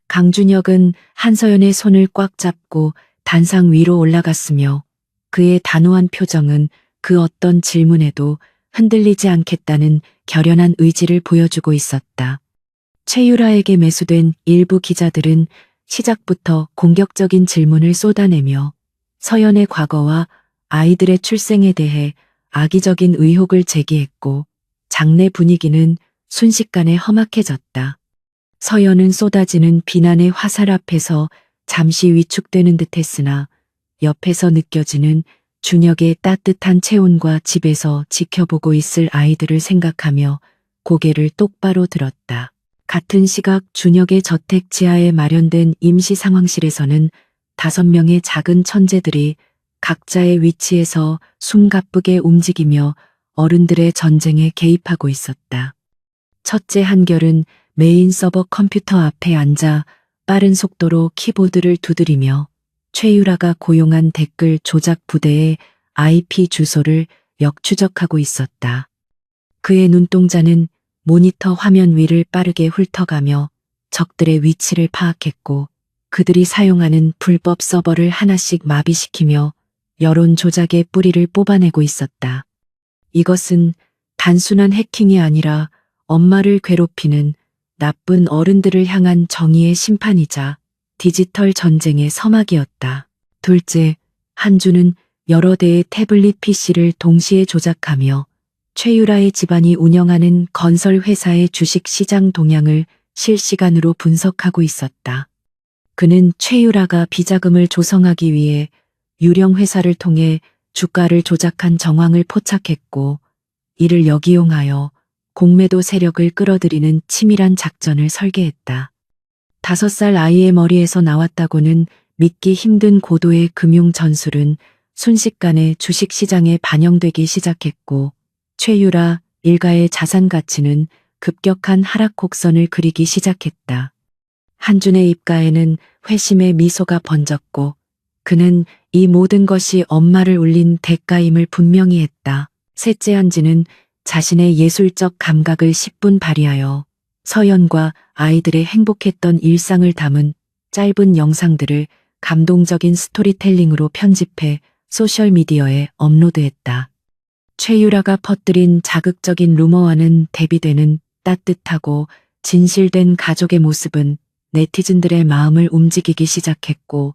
강준혁은 한서연의 손을 꽉 잡고 단상 위로 올라갔으며 그의 단호한 표정은 그 어떤 질문에도 흔들리지 않겠다는 결연한 의지를 보여주고 있었다. 최유라에게 매수된 일부 기자들은 시작부터 공격적인 질문을 쏟아내며 서연의 과거와 아이들의 출생에 대해 악의적인 의혹을 제기했고 장내 분위기는 순식간에 험악해졌다. 서연은 쏟아지는 비난의 화살 앞에서 잠시 위축되는 듯했으나 옆에서 느껴지는 준혁의 따뜻한 체온과 집에서 지켜보고 있을 아이들을 생각하며 고개를 똑바로 들었다. 같은 시각 준혁의 저택 지하에 마련된 임시 상황실에서는 5명의 작은 천재들이 각자의 위치에서 숨가쁘게 움직이며 어른들의 전쟁에 개입하고 있었다. 첫째 한결은 메인 서버 컴퓨터 앞에 앉아 빠른 속도로 키보드를 두드리며 최유라가 고용한 댓글 조작 부대의 IP 주소를 역추적하고 있었다. 그의 눈동자는 모니터 화면 위를 빠르게 훑어가며 적들의 위치를 파악했고 그들이 사용하는 불법 서버를 하나씩 마비시키며 여론 조작의 뿌리를 뽑아내고 있었다. 이것은 단순한 해킹이 아니라 엄마를 괴롭히는 나쁜 어른들을 향한 정의의 심판이자 디지털 전쟁의 서막이었다. 둘째, 한주는 여러 대의 태블릿 PC를 동시에 조작하며 최유라의 집안이 운영하는 건설 회사의 주식 시장 동향을 실시간으로 분석하고 있었다. 그는 최유라가 비자금을 조성하기 위해 유령 회사를 통해 주가를 조작한 정황을 포착했고 이를 역이용하여 공매도 세력을 끌어들이는 치밀한 작전을 설계했다. 5살 아이의 머리에서 나왔다고는 믿기 힘든 고도의 금융 전술은 순식간에 주식시장에 반영되기 시작했고 최유라 일가의 자산 가치는 급격한 하락 곡선을 그리기 시작했다. 한준의 입가에는 회심의 미소가 번졌고 그는 이 모든 것이 엄마를 울린 대가임을 분명히 했다. 셋째 한지는 자신의 예술적 감각을 10분 발휘하여 서연과 아이들의 행복했던 일상을 담은 짧은 영상들을 감동적인 스토리텔링으로 편집해 소셜미디어에 업로드했다. 최유라가 퍼뜨린 자극적인 루머와는 대비되는 따뜻하고 진실된 가족의 모습은 네티즌들의 마음을 움직이기 시작했고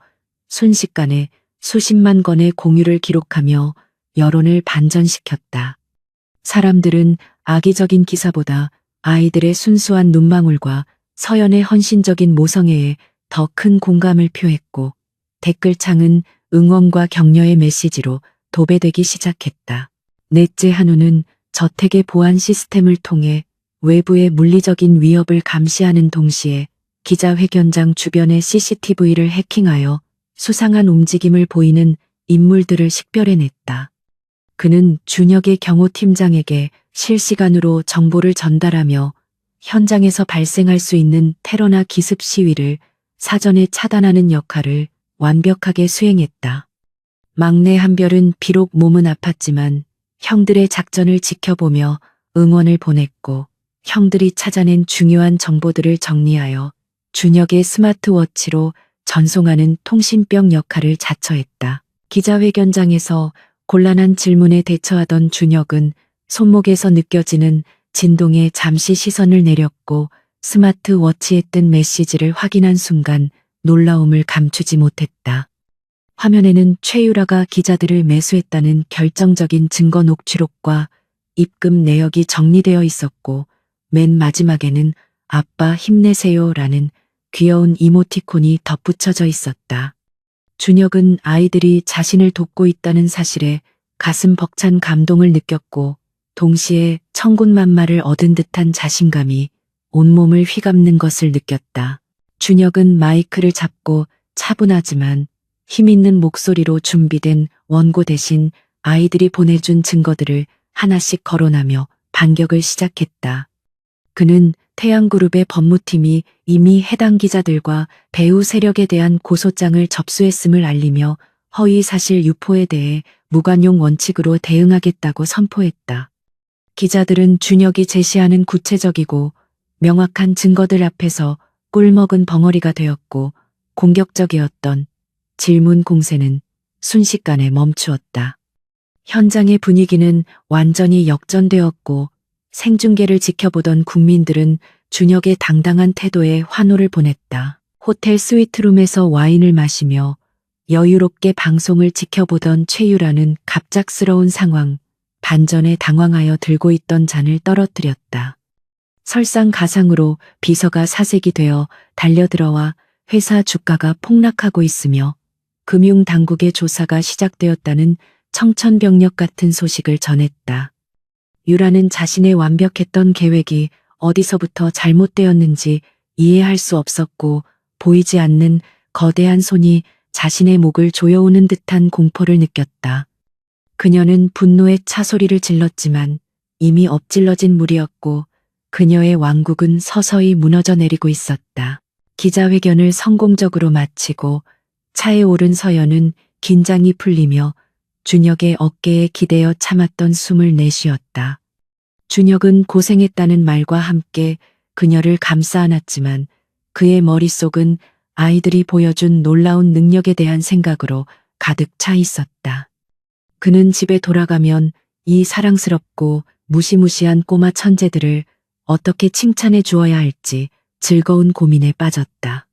순식간에 수십만 건의 공유를 기록하며 여론을 반전시켰다. 사람들은 악의적인 기사보다 아이들의 순수한 눈망울과 서연의 헌신적인 모성애에 더 큰 공감을 표했고 댓글창은 응원과 격려의 메시지로 도배되기 시작했다. 넷째 한우는 저택의 보안 시스템을 통해 외부의 물리적인 위협을 감시하는 동시에 기자회견장 주변의 CCTV를 해킹하여 수상한 움직임을 보이는 인물들을 식별해냈다. 그는 준혁의 경호팀장에게 실시간으로 정보를 전달하며 현장에서 발생할 수 있는 테러나 기습 시위를 사전에 차단하는 역할을 완벽하게 수행했다. 막내 한별은 비록 몸은 아팠지만 형들의 작전을 지켜보며 응원을 보냈고 형들이 찾아낸 중요한 정보들을 정리하여 준혁의 스마트워치로 전송하는 통신병 역할을 자처했다. 기자회견장에서 곤란한 질문에 대처하던 준혁은 손목에서 느껴지는 진동에 잠시 시선을 내렸고 스마트워치에 뜬 메시지를 확인한 순간 놀라움을 감추지 못했다. 화면에는 최유라가 기자들을 매수했다는 결정적인 증거 녹취록과 입금 내역이 정리되어 있었고 맨 마지막에는 아빠 힘내세요라는 귀여운 이모티콘이 덧붙여져 있었다. 준혁은 아이들이 자신을 돕고 있다는 사실에 가슴 벅찬 감동을 느꼈고 동시에 천군만마를 얻은 듯한 자신감이 온몸을 휘감는 것을 느꼈다. 준혁은 마이크를 잡고 차분하지만 힘있는 목소리로 준비된 원고 대신 아이들이 보내준 증거들을 하나씩 거론하며 반격을 시작했다. 그는 태양그룹의 법무팀이 이미 해당 기자들과 배우 세력에 대한 고소장을 접수했음을 알리며 허위사실 유포에 대해 무관용 원칙으로 대응하겠다고 선포했다. 기자들은 준혁이 제시하는 구체적이고 명확한 증거들 앞에서 꿀먹은 벙어리가 되었고 공격적이었던 질문 공세는 순식간에 멈추었다. 현장의 분위기는 완전히 역전되었고 생중계를 지켜보던 국민들은 준혁의 당당한 태도에 환호를 보냈다. 호텔 스위트룸에서 와인을 마시며 여유롭게 방송을 지켜보던 최유라는 갑작스러운 상황, 반전에 당황하여 들고 있던 잔을 떨어뜨렸다. 설상가상으로 비서가 사색이 되어 달려들어와 회사 주가가 폭락하고 있으며 금융당국의 조사가 시작되었다는 청천벽력 같은 소식을 전했다. 유라는 자신의 완벽했던 계획이 어디서부터 잘못되었는지 이해할 수 없었고 보이지 않는 거대한 손이 자신의 목을 조여오는 듯한 공포를 느꼈다. 그녀는 분노의 차소리를 질렀지만 이미 엎질러진 물이었고 그녀의 왕국은 서서히 무너져 내리고 있었다. 기자회견을 성공적으로 마치고 차에 오른 서연은 긴장이 풀리며 준혁의 어깨에 기대어 참았던 숨을 내쉬었다. 준혁은 고생했다는 말과 함께 그녀를 감싸 안았지만 그의 머릿속은 아이들이 보여준 놀라운 능력에 대한 생각으로 가득 차 있었다. 그는 집에 돌아가면 이 사랑스럽고 무시무시한 꼬마 천재들을 어떻게 칭찬해 주어야 할지 즐거운 고민에 빠졌다.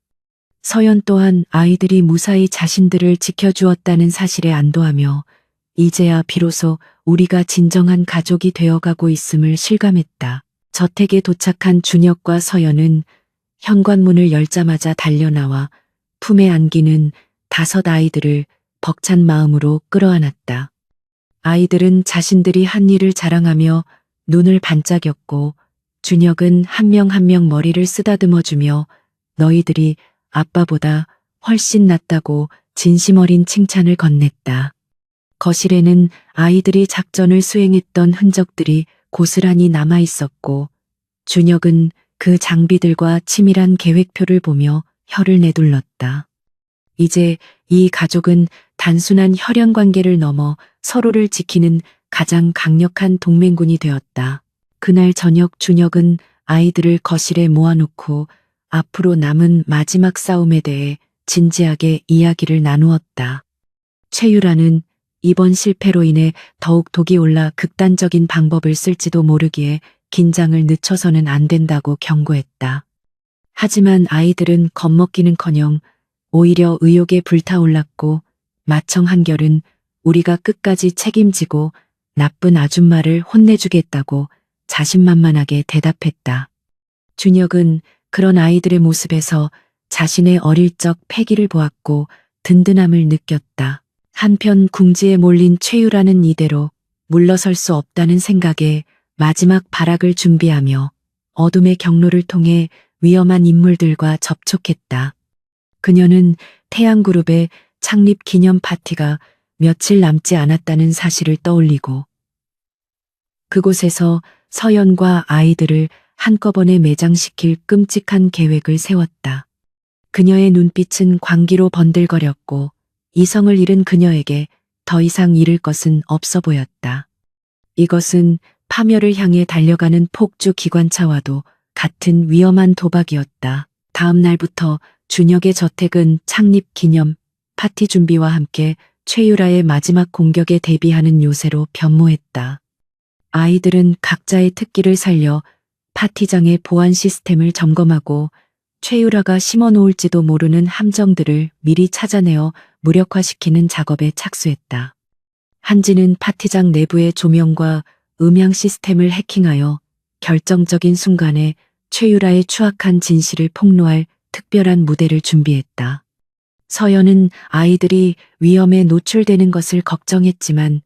서연 또한 아이들이 무사히 자신들을 지켜주었다는 사실에 안도하며 이제야 비로소 우리가 진정한 가족이 되어가고 있음을 실감했다. 저택에 도착한 준혁과 서연은 현관문을 열자마자 달려나와 품에 안기는 5 아이들을 벅찬 마음으로 끌어안았다. 아이들은 자신들이 한 일을 자랑하며 눈을 반짝였고 준혁은 한 명 한 명 머리를 쓰다듬어주며 너희들이 아빠보다 훨씬 낫다고 진심 어린 칭찬을 건넸다. 거실에는 아이들이 작전을 수행했던 흔적들이 고스란히 남아 있었고 준혁은 그 장비들과 치밀한 계획표를 보며 혀를 내둘렀다. 이제 이 가족은 단순한 혈연 관계를 넘어 서로를 지키는 가장 강력한 동맹군이 되었다. 그날 저녁 준혁은 아이들을 거실에 모아놓고 앞으로 남은 마지막 싸움에 대해 진지하게 이야기를 나누었다. 최유라는 이번 실패로 인해 더욱 독이 올라 극단적인 방법을 쓸지도 모르기에 긴장을 늦춰서는 안 된다고 경고했다. 하지만 아이들은 겁먹기는커녕 오히려 의욕에 불타올랐고 마청 한결은 우리가 끝까지 책임지고 나쁜 아줌마를 혼내주겠다고 자신만만하게 대답했다. 준혁은 그런 아이들의 모습에서 자신의 어릴 적 패기를 보았고 든든함을 느꼈다. 한편 궁지에 몰린 최유라는 이대로 물러설 수 없다는 생각에 마지막 발악을 준비하며 어둠의 경로를 통해 위험한 인물들과 접촉했다. 그녀는 태양그룹의 창립 기념 파티가 며칠 남지 않았다는 사실을 떠올리고 그곳에서 서연과 아이들을 한꺼번에 매장시킬 끔찍한 계획을 세웠다. 그녀의 눈빛은 광기로 번들거렸고 이성을 잃은 그녀에게 더 이상 잃을 것은 없어 보였다. 이것은 파멸을 향해 달려가는 폭주 기관차와도 같은 위험한 도박이었다. 다음 날부터 준혁의 저택은 창립 기념 파티 준비와 함께 최유라의 마지막 공격에 대비하는 요새로 변모했다. 아이들은 각자의 특기를 살려 파티장의 보안 시스템을 점검하고 최유라가 심어놓을지도 모르는 함정들을 미리 찾아내어 무력화시키는 작업에 착수했다. 한지는 파티장 내부의 조명과 음향 시스템을 해킹하여 결정적인 순간에 최유라의 추악한 진실을 폭로할 특별한 무대를 준비했다. 서연은 아이들이 위험에 노출되는 것을 걱정했지만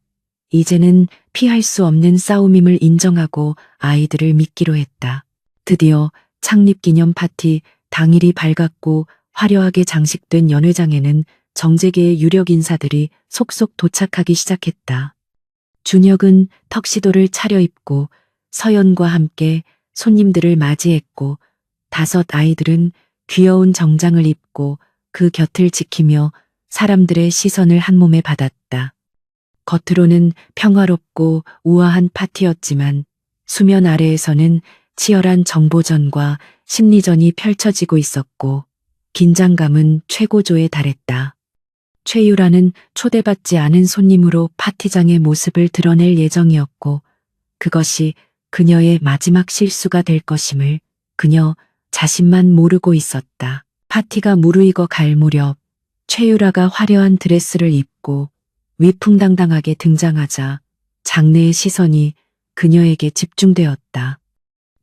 이제는 피할 수 없는 싸움임을 인정하고 아이들을 믿기로 했다. 드디어 창립기념 파티 당일이 밝았고 화려하게 장식된 연회장에는 정재계의 유력 인사들이 속속 도착하기 시작했다. 준혁은 턱시도를 차려입고 서연과 함께 손님들을 맞이했고 5 아이들은 귀여운 정장을 입고 그 곁을 지키며 사람들의 시선을 한몸에 받았다. 겉으로는 평화롭고 우아한 파티였지만 수면 아래에서는 치열한 정보전과 심리전이 펼쳐지고 있었고 긴장감은 최고조에 달했다. 최유라는 초대받지 않은 손님으로 파티장의 모습을 드러낼 예정이었고 그것이 그녀의 마지막 실수가 될 것임을 그녀 자신만 모르고 있었다. 파티가 무르익어 갈 무렵 최유라가 화려한 드레스를 입고 위풍당당하게 등장하자 장내의 시선이 그녀에게 집중되었다.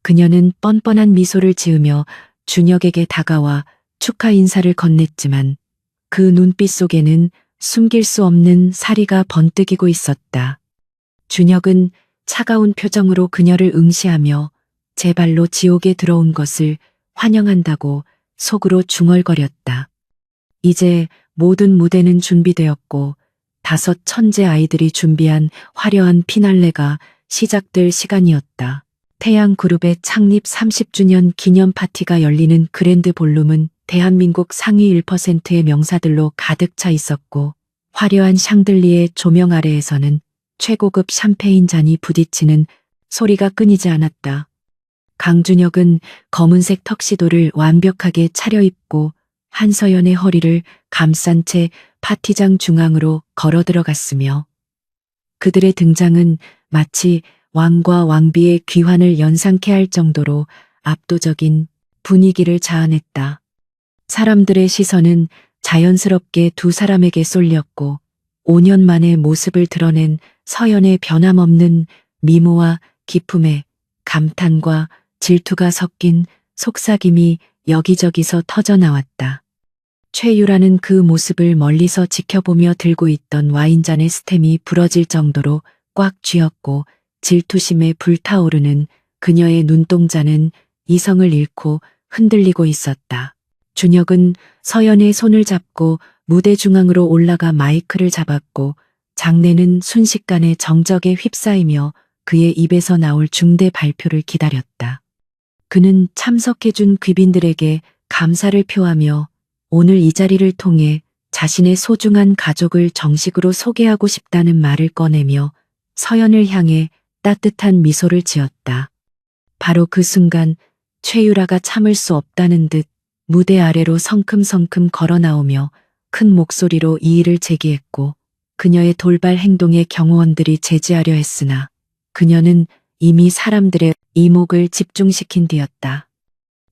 그녀는 뻔뻔한 미소를 지으며 준혁에게 다가와 축하 인사를 건넸지만 그 눈빛 속에는 숨길 수 없는 사리가 번뜩이고 있었다. 준혁은 차가운 표정으로 그녀를 응시하며 제 발로 지옥에 들어온 것을 환영한다고 속으로 중얼거렸다. 이제 모든 무대는 준비되었고 5 천재 아이들이 준비한 화려한 피날레가 시작될 시간이었다. 태양그룹의 창립 30주년 기념 파티가 열리는 그랜드 볼룸은 대한민국 상위 1%의 명사들로 가득 차 있었고 화려한 샹들리에 조명 아래에서는 최고급 샴페인 잔이 부딪히는 소리가 끊이지 않았다. 강준혁은 검은색 턱시도를 완벽하게 차려입고 한서연의 허리를 감싼 채 파티장 중앙으로 걸어 들어갔으며 그들의 등장은 마치 왕과 왕비의 귀환을 연상케 할 정도로 압도적인 분위기를 자아냈다. 사람들의 시선은 자연스럽게 두 사람에게 쏠렸고 5년 만에 모습을 드러낸 서연의 변함없는 미모와 기품에 감탄과 질투가 섞인 속삭임이 여기저기서 터져나왔다. 최유라는 그 모습을 멀리서 지켜보며 들고 있던 와인잔의 스템이 부러질 정도로 꽉 쥐었고 질투심에 불타오르는 그녀의 눈동자는 이성을 잃고 흔들리고 있었다. 준혁은 서연의 손을 잡고 무대 중앙으로 올라가 마이크를 잡았고 장내는 순식간에 정적에 휩싸이며 그의 입에서 나올 중대 발표를 기다렸다. 그는 참석해준 귀빈들에게 감사를 표하며 오늘 이 자리를 통해 자신의 소중한 가족을 정식으로 소개하고 싶다는 말을 꺼내며 서연을 향해 따뜻한 미소를 지었다. 바로 그 순간 최유라가 참을 수 없다는 듯 무대 아래로 성큼성큼 걸어 나오며 큰 목소리로 이의를 제기했고 그녀의 돌발 행동에 경호원들이 제지하려 했으나 그녀는 이미 사람들의 이목을 집중시킨 뒤였다.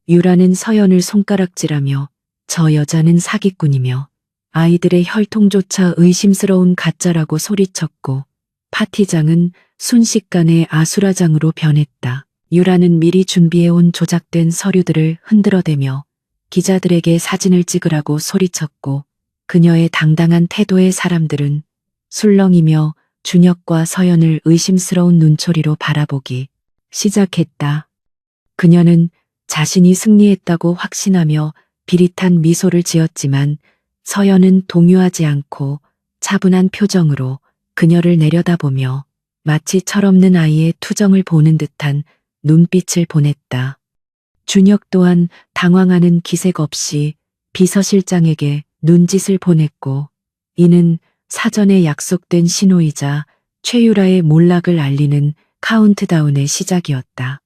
유라는 서연을 손가락질하며 저 여자는 사기꾼이며 아이들의 혈통조차 의심스러운 가짜라고 소리쳤고 파티장은 순식간에 아수라장으로 변했다. 유라는 미리 준비해온 조작된 서류들을 흔들어대며 기자들에게 사진을 찍으라고 소리쳤고 그녀의 당당한 태도에 사람들은 술렁이며 준혁과 서연을 의심스러운 눈초리로 바라보기 시작했다. 그녀는 자신이 승리했다고 확신하며 비릿한 미소를 지었지만 서연은 동요하지 않고 차분한 표정으로 그녀를 내려다보며 마치 철없는 아이의 투정을 보는 듯한 눈빛을 보냈다. 준혁 또한 당황하는 기색 없이 비서실장에게 눈짓을 보냈고 이는 사전에 약속된 신호이자 최유라의 몰락을 알리는 카운트다운의 시작이었다.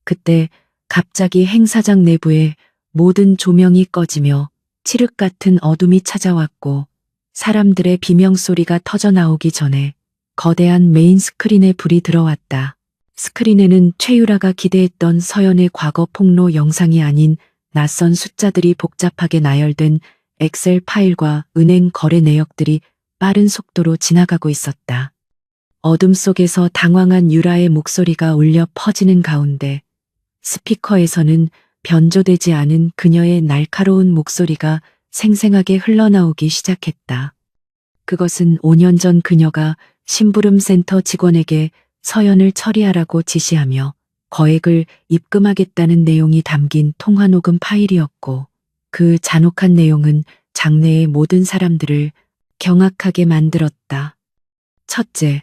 그때 갑자기 행사장 내부에 모든 조명이 꺼지며 칠흑 같은 어둠이 찾아왔고 사람들의 비명소리가 터져나오기 전에 거대한 메인 스크린에 불이 들어왔다. 스크린에는 최유라가 기대했던 서연의 과거 폭로 영상이 아닌 낯선 숫자들이 복잡하게 나열된 엑셀 파일과 은행 거래 내역들이 빠른 속도로 지나가고 있었다. 어둠 속에서 당황한 유라의 목소리가 울려 퍼지는 가운데 스피커에서는 변조되지 않은 그녀의 날카로운 목소리가 생생하게 흘러나오기 시작했다. 그것은 5년 전 그녀가 심부름센터 직원에게 서연을 처리하라고 지시하며 거액을 입금하겠다는 내용이 담긴 통화녹음 파일이었고 그 잔혹한 내용은 장내의 모든 사람들을 경악하게 만들었다. 첫째,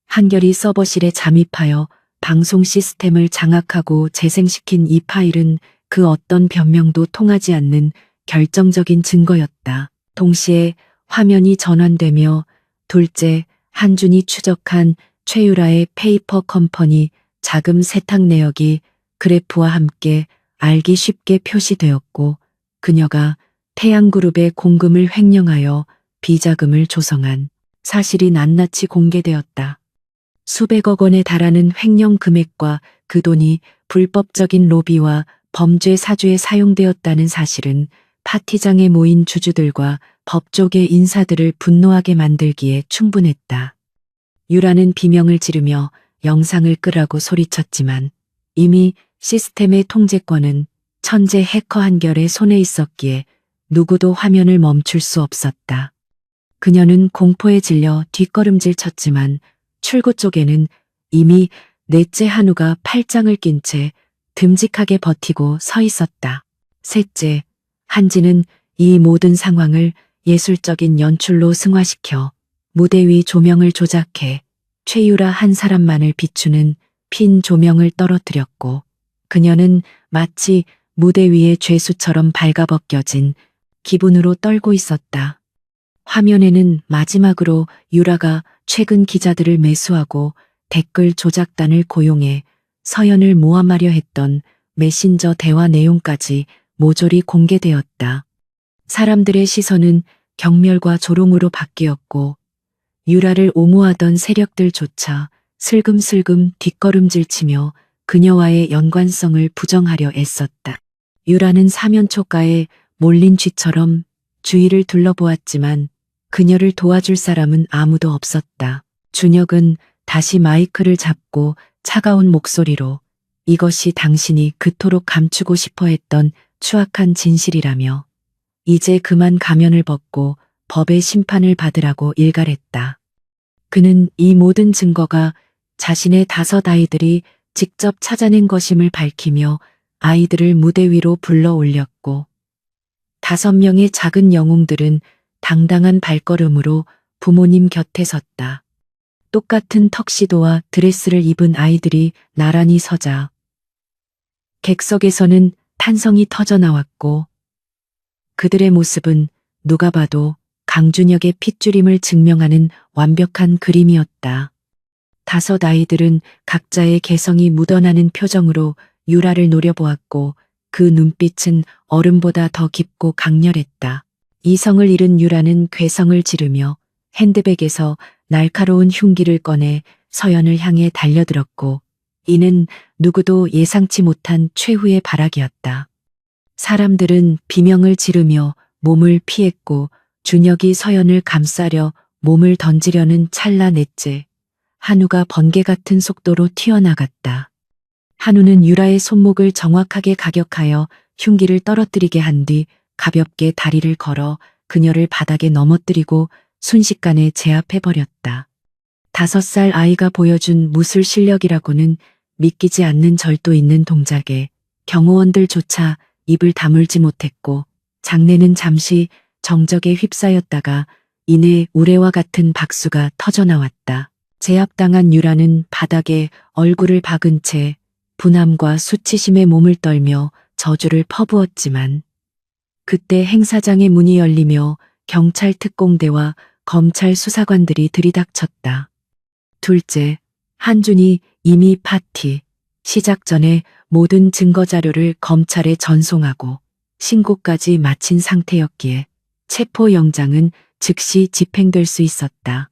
한결이 서버실에 잠입하여 방송 시스템을 장악하고 재생시킨 이 파일은 그 어떤 변명도 통하지 않는 결정적인 증거였다. 동시에 화면이 전환되며 둘째, 한준이 추적한 최유라의 페이퍼 컴퍼니 자금 세탁 내역이 그래프와 함께 알기 쉽게 표시되었고 그녀가 태양그룹의 공금을 횡령하여 비자금을 조성한 사실이 낱낱이 공개되었다. 수백억 원에 달하는 횡령 금액과 그 돈이 불법적인 로비와 범죄 사주에 사용되었다는 사실은 파티장에 모인 주주들과 법조계 인사들을 분노하게 만들기에 충분했다. 유라는 비명을 지르며 영상을 끄라고 소리쳤지만 이미 시스템의 통제권은 천재 해커 한결의 손에 있었기에 누구도 화면을 멈출 수 없었다. 그녀는 공포에 질려 뒷걸음질 쳤지만 출구 쪽에는 이미 넷째 한우가 팔짱을 낀 채 듬직하게 버티고 서 있었다. 셋째, 한지는 이 모든 상황을 예술적인 연출로 승화시켜 무대 위 조명을 조작해 최유라 한 사람만을 비추는 핀 조명을 떨어뜨렸고 그녀는 마치 무대 위의 죄수처럼 발가벗겨진 기분으로 떨고 있었다. 화면에는 마지막으로 유라가 최근 기자들을 매수하고 댓글 조작단을 고용해 서연을 모함하려 했던 메신저 대화 내용까지 모조리 공개되었다. 사람들의 시선은 경멸과 조롱으로 바뀌었고 유라를 옹호하던 세력들조차 슬금슬금 뒷걸음질치며 그녀와의 연관성을 부정하려 애썼다. 유라는 사면초가에 몰린 쥐처럼 주위를 둘러보았지만 그녀를 도와줄 사람은 아무도 없었다. 준혁은 다시 마이크를 잡고 차가운 목소리로 이것이 당신이 그토록 감추고 싶어 했던 추악한 진실이라며 이제 그만 가면을 벗고 법의 심판을 받으라고 일갈했다. 그는 이 모든 증거가 자신의 5 아이들이 직접 찾아낸 것임을 밝히며 아이들을 무대 위로 불러 올렸고 5명의 작은 영웅들은 당당한 발걸음으로 부모님 곁에 섰다. 똑같은 턱시도와 드레스를 입은 아이들이 나란히 서자 객석에서는 탄성이 터져나왔고 그들의 모습은 누가 봐도 강준혁의 핏줄임을 증명하는 완벽한 그림이었다. 5 아이들은 각자의 개성이 묻어나는 표정으로 유라를 노려보았고 그 눈빛은 얼음보다 더 깊고 강렬했다. 이성을 잃은 유라는 괴성을 지르며 핸드백에서 날카로운 흉기를 꺼내 서연을 향해 달려들었고 이는 누구도 예상치 못한 최후의 발악이었다. 사람들은 비명을 지르며 몸을 피했고 준혁이 서연을 감싸려 몸을 던지려는 찰나 넷째 한우가 번개 같은 속도로 튀어나갔다. 한우는 유라의 손목을 정확하게 가격하여 흉기를 떨어뜨리게 한 뒤 가볍게 다리를 걸어 그녀를 바닥에 넘어뜨리고 순식간에 제압해버렸다. 5살 아이가 보여준 무술 실력이라고는 믿기지 않는 절도 있는 동작에 경호원들조차 입을 다물지 못했고 장내는 잠시 정적에 휩싸였다가 이내 우레와 같은 박수가 터져나왔다. 제압당한 유라는 바닥에 얼굴을 박은 채 분함과 수치심에 몸을 떨며 저주를 퍼부었지만 그때 행사장의 문이 열리며 경찰 특공대와 검찰 수사관들이 들이닥쳤다. 둘째, 한준이 이미 파티 시작 전에 모든 증거 자료를 검찰에 전송하고 신고까지 마친 상태였기에 체포영장은 즉시 집행될 수 있었다.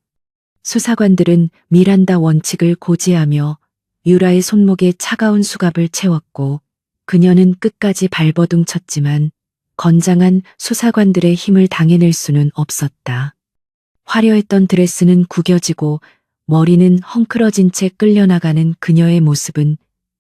수사관들은 미란다 원칙을 고지하며 유라의 손목에 차가운 수갑을 채웠고 그녀는 끝까지 발버둥 쳤지만 건장한 수사관들의 힘을 당해낼 수는 없었다. 화려했던 드레스는 구겨지고 머리는 헝클어진 채 끌려나가는 그녀의 모습은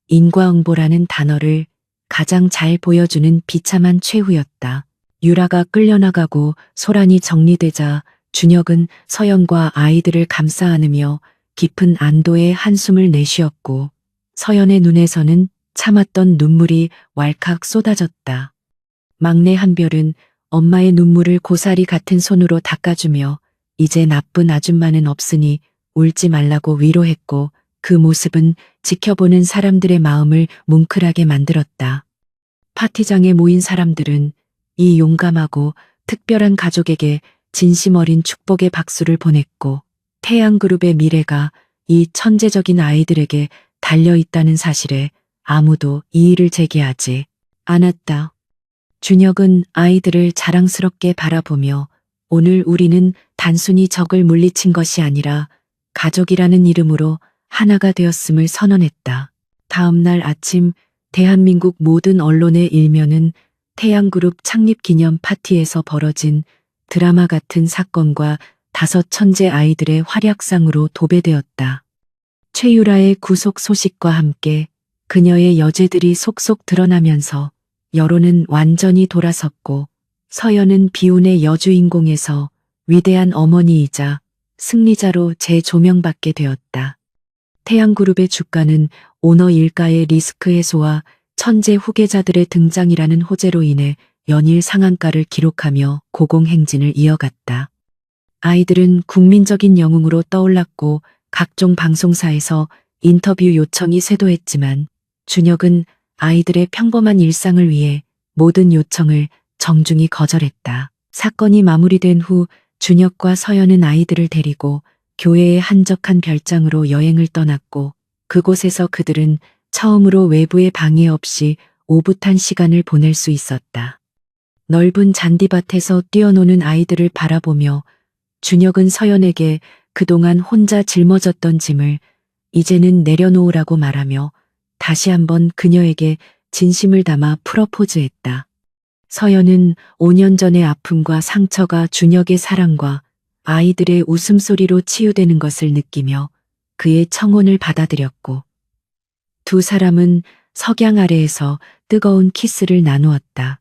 인과응보라는 단어를 가장 잘 보여주는 비참한 최후였다. 유라가 끌려나가고 소란이 정리되자 준혁은 서연과 아이들을 감싸 안으며 깊은 안도의 한숨을 내쉬었고 서연의 눈에서는 참았던 눈물이 왈칵 쏟아졌다. 막내 한별은 엄마의 눈물을 고사리 같은 손으로 닦아주며 이제 나쁜 아줌마는 없으니 울지 말라고 위로했고 그 모습은 지켜보는 사람들의 마음을 뭉클하게 만들었다. 파티장에 모인 사람들은 이 용감하고 특별한 가족에게 진심 어린 축복의 박수를 보냈고 태양그룹의 미래가 이 천재적인 아이들에게 달려 있다는 사실에 아무도 이의를 제기하지 않았다. 준혁은 아이들을 자랑스럽게 바라보며 오늘 우리는 단순히 적을 물리친 것이 아니라 가족이라는 이름으로 하나가 되었음을 선언했다. 다음 날 아침 대한민국 모든 언론의 일면은 태양그룹 창립 기념 파티에서 벌어진 드라마 같은 사건과 5 천재 아이들의 활약상으로 도배되었다. 최유라의 구속 소식과 함께 그녀의 여재들이 속속 드러나면서 여론은 완전히 돌아섰고 서연은 비운의 여주인공에서 위대한 어머니이자 승리자로 재조명받게 되었다. 태양그룹의 주가는 오너 일가의 리스크 해소와 천재 후계자들의 등장이라는 호재로 인해 연일 상한가를 기록하며 고공행진을 이어갔다. 아이들은 국민적인 영웅으로 떠올랐고 각종 방송사에서 인터뷰 요청이 쇄도했지만 준혁은 아이들의 평범한 일상을 위해 모든 요청을 정중히 거절했다. 사건이 마무리된 후 준혁과 서연은 아이들을 데리고 교회의 한적한 별장으로 여행을 떠났고 그곳에서 그들은 처음으로 외부의 방해 없이 오붓한 시간을 보낼 수 있었다. 넓은 잔디밭에서 뛰어노는 아이들을 바라보며 준혁은 서연에게 그동안 혼자 짊어졌던 짐을 이제는 내려놓으라고 말하며 다시 한번 그녀에게 진심을 담아 프러포즈했다. 서연은 5년 전의 아픔과 상처가 준혁의 사랑과 아이들의 웃음소리로 치유되는 것을 느끼며 그의 청혼을 받아들였고 두 사람은 석양 아래에서 뜨거운 키스를 나누었다.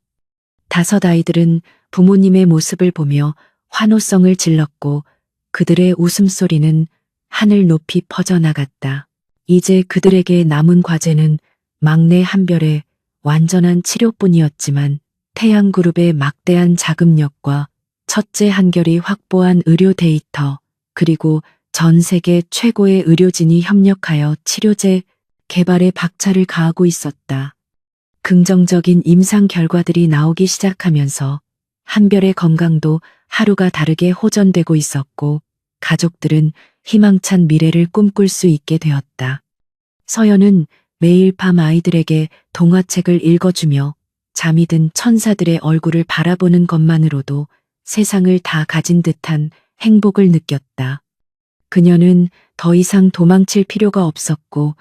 5 아이들은 부모님의 모습을 보며 환호성을 질렀고 그들의 웃음소리는 하늘 높이 퍼져나갔다. 이제 그들에게 남은 과제는 막내 한별의 완전한 치료뿐이었지만 태양그룹의 막대한 자금력과 첫째 한결이 확보한 의료 데이터 그리고 전 세계 최고의 의료진이 협력하여 치료제 개발에 박차를 가하고 있었다. 긍정적인 임상 결과들이 나오기 시작하면서 한별의 건강도 하루가 다르게 호전되고 있었고 가족들은 희망찬 미래를 꿈꿀 수 있게 되었다. 서연은 매일 밤 아이들에게 동화책을 읽어주며 잠이 든 천사들의 얼굴을 바라보는 것만으로도 세상을 다 가진 듯한 행복을 느꼈다. 그녀는 더 이상 도망칠 필요가 없었고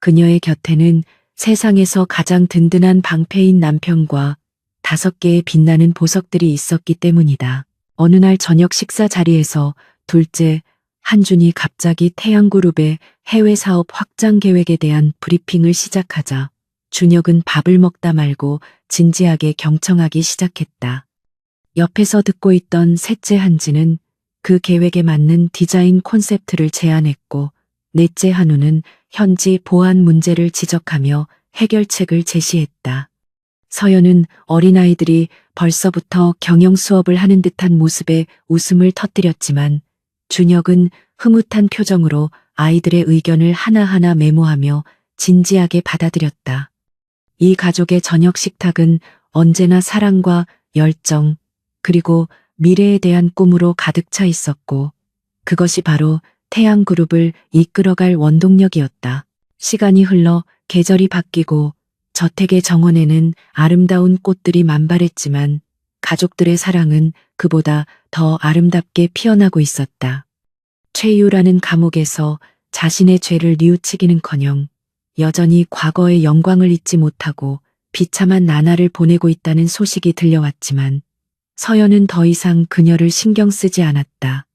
그녀의 곁에는 세상에서 가장 든든한 방패인 남편과 5개의 빛나는 보석들이 있었기 때문이다. 어느 날 저녁 식사 자리에서 둘째 한준이 갑자기 태양그룹의 해외 사업 확장 계획에 대한 브리핑을 시작하자 준혁은 밥을 먹다 말고 진지하게 경청하기 시작했다. 옆에서 듣고 있던 셋째 한지는 그 계획에 맞는 디자인 콘셉트를 제안했고 넷째 한우는 현지 보안 문제를 지적하며 해결책을 제시했다. 서연은 어린아이들이 벌써부터 경영 수업을 하는 듯한 모습에 웃음을 터뜨렸지만 준혁은 흐뭇한 표정으로 아이들의 의견을 하나하나 메모하며 진지하게 받아들였다. 이 가족의 저녁 식탁은 언제나 사랑과 열정 그리고 미래에 대한 꿈으로 가득 차 있었고 그것이 바로 태양그룹을 이끌어갈 원동력이었다. 시간이 흘러 계절이 바뀌고 저택의 정원에는 아름다운 꽃들이 만발했지만 가족들의 사랑은 그보다 더 아름답게 피어나고 있었다. 최유라는 감옥에서 자신의 죄를 뉘우치기는커녕 여전히 과거의 영광을 잊지 못하고 비참한 나날을 보내고 있다는 소식이 들려왔지만 서연은 더 이상 그녀를 신경 쓰지 않았다.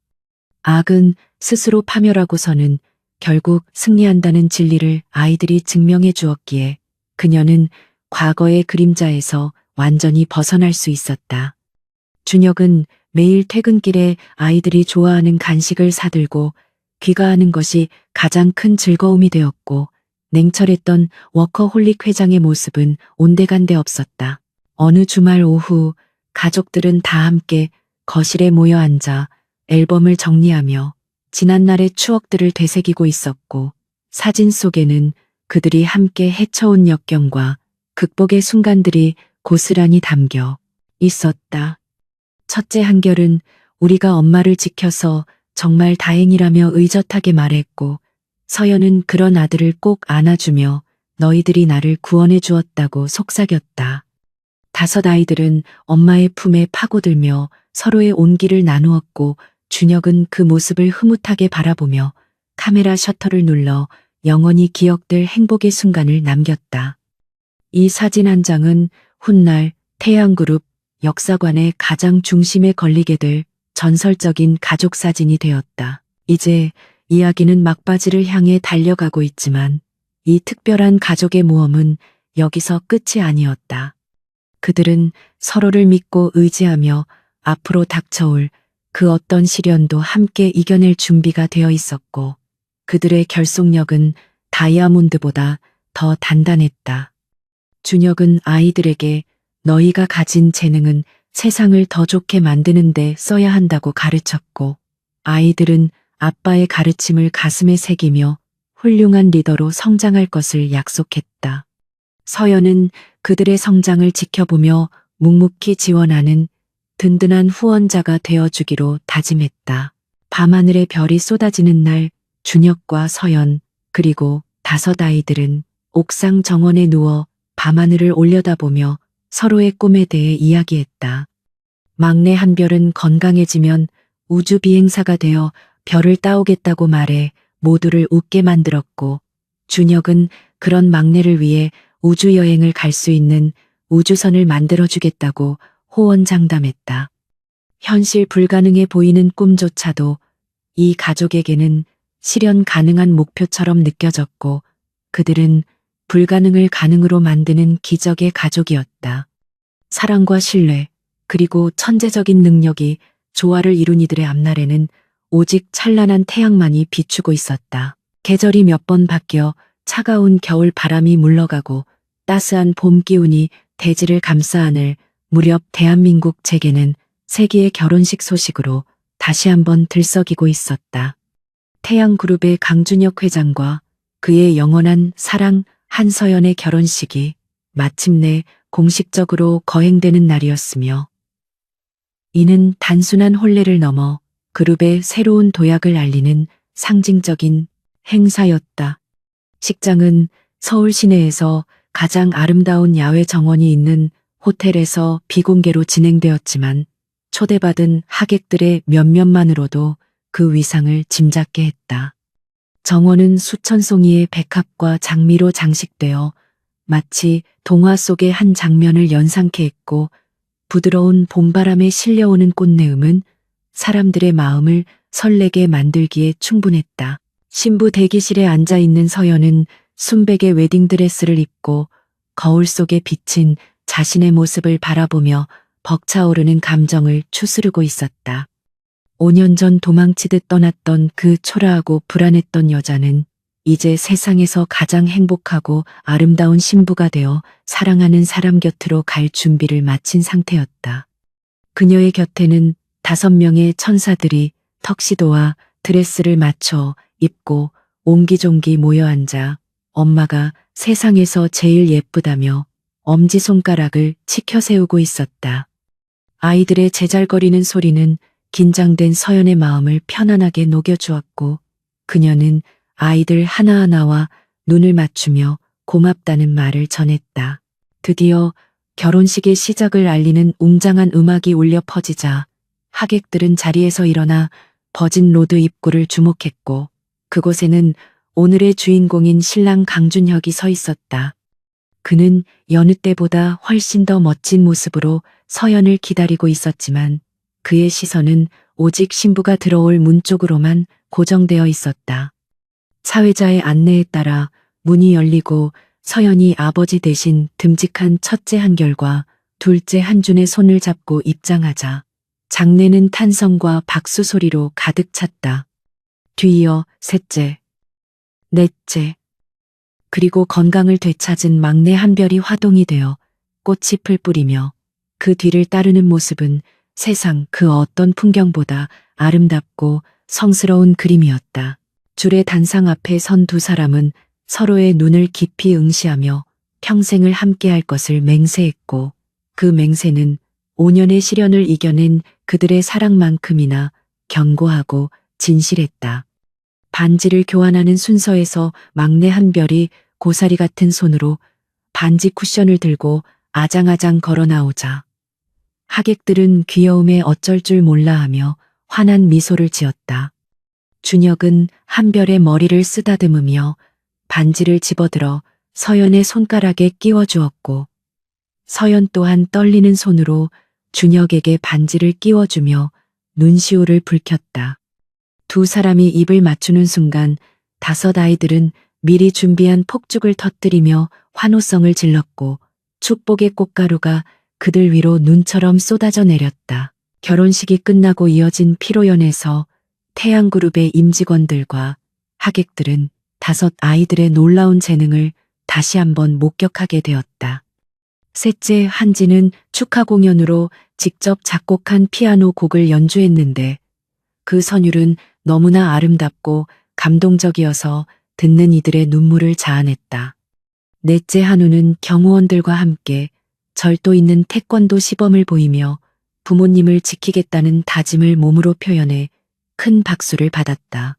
악은 스스로 파멸하고서는 결국 승리한다는 진리를 아이들이 증명해 주었기에 그녀는 과거의 그림자에서 완전히 벗어날 수 있었다. 준혁은 매일 퇴근길에 아이들이 좋아하는 간식을 사들고 귀가하는 것이 가장 큰 즐거움이 되었고 냉철했던 워커홀릭 회장의 모습은 온데간데 없었다. 어느 주말 오후 가족들은 다 함께 거실에 모여 앉아 앨범을 정리하며 지난날의 추억들을 되새기고 있었고 사진 속에는 그들이 함께 헤쳐온 역경과 극복의 순간들이 고스란히 담겨 있었다. 첫째 한결은 우리가 엄마를 지켜서 정말 다행이라며 의젓하게 말했고, 서연은 그런 아들을 꼭 안아주며 너희들이 나를 구원해 주었다고 속삭였다. 5 아이들은 엄마의 품에 파고들며 서로의 온기를 나누었고, 준혁은 그 모습을 흐뭇하게 바라보며 카메라 셔터를 눌러 영원히 기억될 행복의 순간을 남겼다. 이 사진 한 장은 훗날 태양그룹 역사관의 가장 중심에 걸리게 될 전설적인 가족 사진이 되었다. 이제 이야기는 막바지를 향해 달려가고 있지만 이 특별한 가족의 모험은 여기서 끝이 아니었다. 그들은 서로를 믿고 의지하며 앞으로 닥쳐올 그 어떤 시련도 함께 이겨낼 준비가 되어 있었고, 그들의 결속력은 다이아몬드보다 더 단단했다. 준혁은 아이들에게 너희가 가진 재능은 세상을 더 좋게 만드는 데 써야 한다고 가르쳤고, 아이들은 아빠의 가르침을 가슴에 새기며 훌륭한 리더로 성장할 것을 약속했다. 서연은 그들의 성장을 지켜보며 묵묵히 지원하는 든든한 후원자가 되어주기로 다짐했다. 밤하늘에 별이 쏟아지는 날, 준혁과 서연, 그리고 5 아이들은 옥상 정원에 누워 밤하늘을 올려다보며 서로의 꿈에 대해 이야기했다. 막내 한별은 건강해지면 우주 비행사가 되어 별을 따오겠다고 말해 모두를 웃게 만들었고, 준혁은 그런 막내를 위해 우주여행을 갈 수 있는 우주선을 만들어주겠다고 호언장담했다. 현실 불가능해 보이는 꿈조차도 이 가족에게는 실현 가능한 목표처럼 느껴졌고, 그들은 불가능을 가능으로 만드는 기적의 가족이었다. 사랑과 신뢰, 그리고 천재적인 능력이 조화를 이룬 이들의 앞날에는 오직 찬란한 태양만이 비추고 있었다. 계절이 몇 번 바뀌어 차가운 겨울 바람이 물러가고 따스한 봄 기운이 대지를 감싸 안을 무렵 대한민국 재계는 세기의 결혼식 소식으로 다시 한번 들썩이고 있었다. 태양그룹의 강준혁 회장과 그의 영원한 사랑 한서연의 결혼식이 마침내 공식적으로 거행되는 날이었으며, 이는 단순한 혼례를 넘어 그룹의 새로운 도약을 알리는 상징적인 행사였다. 식장은 서울 시내에서 가장 아름다운 야외 정원이 있는 호텔에서 비공개로 진행되었지만, 초대받은 하객들의 몇몇만으로도 그 위상을 짐작게 했다. 정원은 수천 송이의 백합과 장미로 장식되어 마치 동화 속의 한 장면을 연상케 했고, 부드러운 봄바람에 실려오는 꽃내음은 사람들의 마음을 설레게 만들기에 충분했다. 신부 대기실에 앉아 있는 서연은 순백의 웨딩드레스를 입고 거울 속에 비친 자신의 모습을 바라보며 벅차오르는 감정을 추스르고 있었다. 5년 전 도망치듯 떠났던 그 초라하고 불안했던 여자는 이제 세상에서 가장 행복하고 아름다운 신부가 되어 사랑하는 사람 곁으로 갈 준비를 마친 상태였다. 그녀의 곁에는 5명의 천사들이 턱시도와 드레스를 맞춰 입고 옹기종기 모여 앉아 엄마가 세상에서 제일 예쁘다며 엄지손가락을 치켜 세우고 있었다. 아이들의 제잘거리는 소리는 긴장된 서연의 마음을 편안하게 녹여주었고, 그녀는 아이들 하나하나와 눈을 맞추며 고맙다는 말을 전했다. 드디어 결혼식의 시작을 알리는 웅장한 음악이 울려 퍼지자 하객들은 자리에서 일어나 버진 로드 입구를 주목했고, 그곳에는 오늘의 주인공인 신랑 강준혁이 서 있었다. 그는 여느 때보다 훨씬 더 멋진 모습으로 서연을 기다리고 있었지만 그의 시선은 오직 신부가 들어올 문 쪽으로만 고정되어 있었다. 사회자의 안내에 따라 문이 열리고 서연이 아버지 대신 듬직한 첫째 한결과 둘째 한준의 손을 잡고 입장하자 장내는 탄성과 박수 소리로 가득 찼다. 뒤이어 셋째, 넷째, 그리고 건강을 되찾은 막내 한별이 화동이 되어 꽃이 풀뿌리며 그 뒤를 따르는 모습은 세상 그 어떤 풍경보다 아름답고 성스러운 그림이었다. 줄의 단상 앞에 선 2 사람은 서로의 눈을 깊이 응시하며 평생을 함께할 것을 맹세했고, 그 맹세는 5년의 시련을 이겨낸 그들의 사랑만큼이나 견고하고 진실했다. 반지를 교환하는 순서에서 막내 한별이 고사리 같은 손으로 반지 쿠션을 들고 아장아장 걸어 나오자 하객들은 귀여움에 어쩔 줄 몰라 하며 환한 미소를 지었다. 준혁은 한별의 머리를 쓰다듬으며 반지를 집어들어 서연의 손가락에 끼워 주었고 서연 또한 떨리는 손으로 준혁에게 반지를 끼워주며 눈시울을 붉혔다. 두 사람이 입을 맞추는 순간 5 아이들은 미리 준비한 폭죽을 터뜨리며 환호성을 질렀고 축복의 꽃가루가 그들 위로 눈처럼 쏟아져 내렸다. 결혼식이 끝나고 이어진 피로연에서 태양그룹의 임직원들과 하객들은 5 아이들의 놀라운 재능을 다시 한번 목격하게 되었다. 셋째 한지는 축하 공연으로 직접 작곡한 피아노 곡을 연주했는데 그 선율은 너무나 아름답고 감동적이어서 듣는 이들의 눈물을 자아냈다. 넷째 한우는 경호원들과 함께 절도 있는 태권도 시범을 보이며 부모님을 지키겠다는 다짐을 몸으로 표현해 큰 박수를 받았다.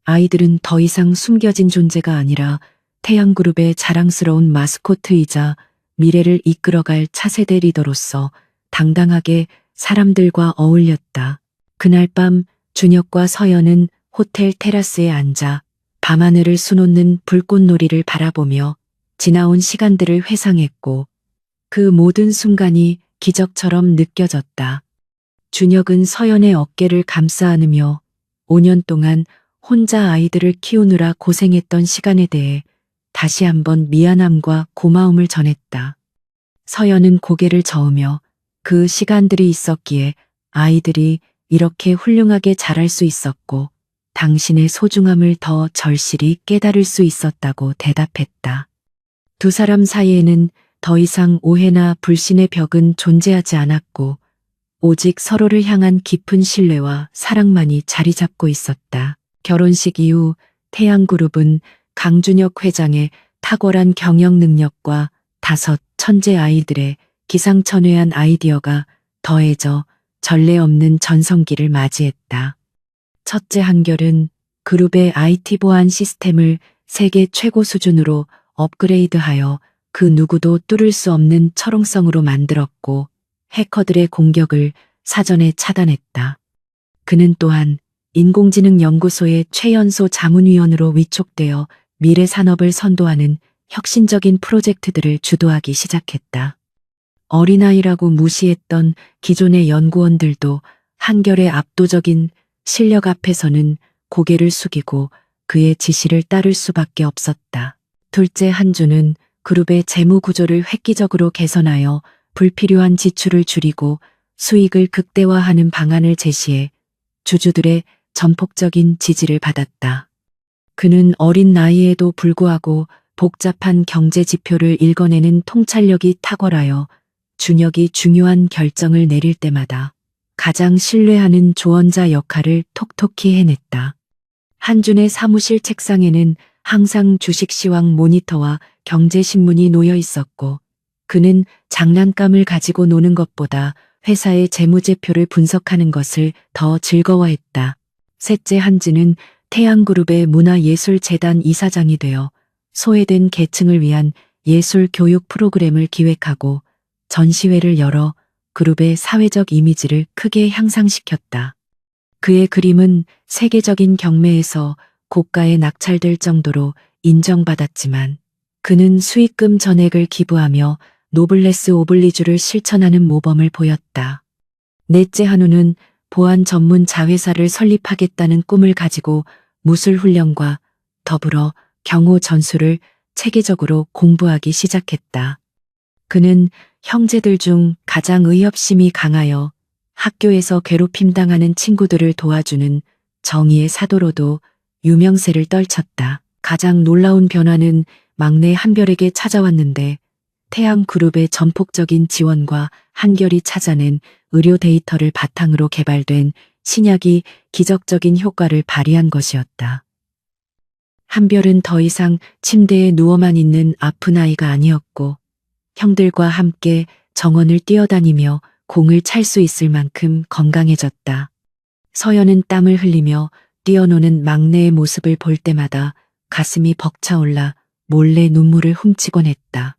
아이들은 더 이상 숨겨진 존재가 아니라 태양그룹의 자랑스러운 마스코트이자 미래를 이끌어갈 차세대 리더로서 당당하게 사람들과 어울렸다. 그날 밤 준혁과 서연은 호텔 테라스에 앉아 밤하늘을 수놓는 불꽃놀이를 바라보며 지나온 시간들을 회상했고 그 모든 순간이 기적처럼 느껴졌다. 준혁은 서연의 어깨를 감싸 안으며 5년 동안 혼자 아이들을 키우느라 고생했던 시간에 대해 다시 한번 미안함과 고마움을 전했다. 서연은 고개를 저으며 그 시간들이 있었기에 아이들이 이렇게 훌륭하게 자랄 수 있었고 당신의 소중함을 더 절실히 깨달을 수 있었다고 대답했다. 두 사람 사이에는 더 이상 오해나 불신의 벽은 존재하지 않았고 오직 서로를 향한 깊은 신뢰와 사랑만이 자리 잡고 있었다. 결혼식 이후 태양그룹은 강준혁 회장의 탁월한 경영 능력과 5 천재 아이들의 기상천외한 아이디어가 더해져 전례 없는 전성기를 맞이했다. 첫째 한결은 그룹의 IT 보안 시스템을 세계 최고 수준으로 업그레이드하여 그 누구도 뚫을 수 없는 철옹성으로 만들었고 해커들의 공격을 사전에 차단했다. 그는 또한 인공지능 연구소의 최연소 자문위원으로 위촉되어 미래 산업을 선도하는 혁신적인 프로젝트들을 주도하기 시작했다. 어린아이라고 무시했던 기존의 연구원들도 한결의 압도적인 실력 앞에서는 고개를 숙이고 그의 지시를 따를 수밖에 없었다. 둘째 한주는 그룹의 재무 구조를 획기적으로 개선하여 불필요한 지출을 줄이고 수익을 극대화하는 방안을 제시해 주주들의 전폭적인 지지를 받았다. 그는 어린 나이에도 불구하고 복잡한 경제 지표를 읽어내는 통찰력이 탁월하여 준혁이 중요한 결정을 내릴 때마다 가장 신뢰하는 조언자 역할을 톡톡히 해냈다. 한준의 사무실 책상에는 항상 주식시황 모니터와 경제신문이 놓여 있었고 그는 장난감을 가지고 노는 것보다 회사의 재무제표를 분석하는 것을 더 즐거워했다. 셋째 한지는 태양그룹의 문화예술재단 이사장이 되어 소외된 계층을 위한 예술 교육 프로그램을 기획하고 전시회를 열어 그룹의 사회적 이미지를 크게 향상시켰다. 그의 그림은 세계적인 경매에서 고가에 낙찰될 정도로 인정받았지만 그는 수익금 전액을 기부하며 노블레스 오블리주를 실천하는 모범을 보였다. 넷째 한우는 보안 전문 자회사를 설립하겠다는 꿈을 가지고 무술 훈련과 더불어 경호 전술을 체계적으로 공부하기 시작했다. 그는 형제들 중 가장 의협심이 강하여 학교에서 괴롭힘 당하는 친구들을 도와주는 정의의 사도로도 유명세를 떨쳤다. 가장 놀라운 변화는 막내 한별에게 찾아왔는데 태양그룹의 전폭적인 지원과 한결이 찾아낸 의료 데이터를 바탕으로 개발된 신약이 기적적인 효과를 발휘한 것이었다. 한별은 더 이상 침대에 누워만 있는 아픈 아이가 아니었고 형들과 함께 정원을 뛰어다니며 공을 찰 수 있을 만큼 건강해졌다. 서연은 땀을 흘리며 뛰어노는 막내의 모습을 볼 때마다 가슴이 벅차올라 몰래 눈물을 훔치곤 했다.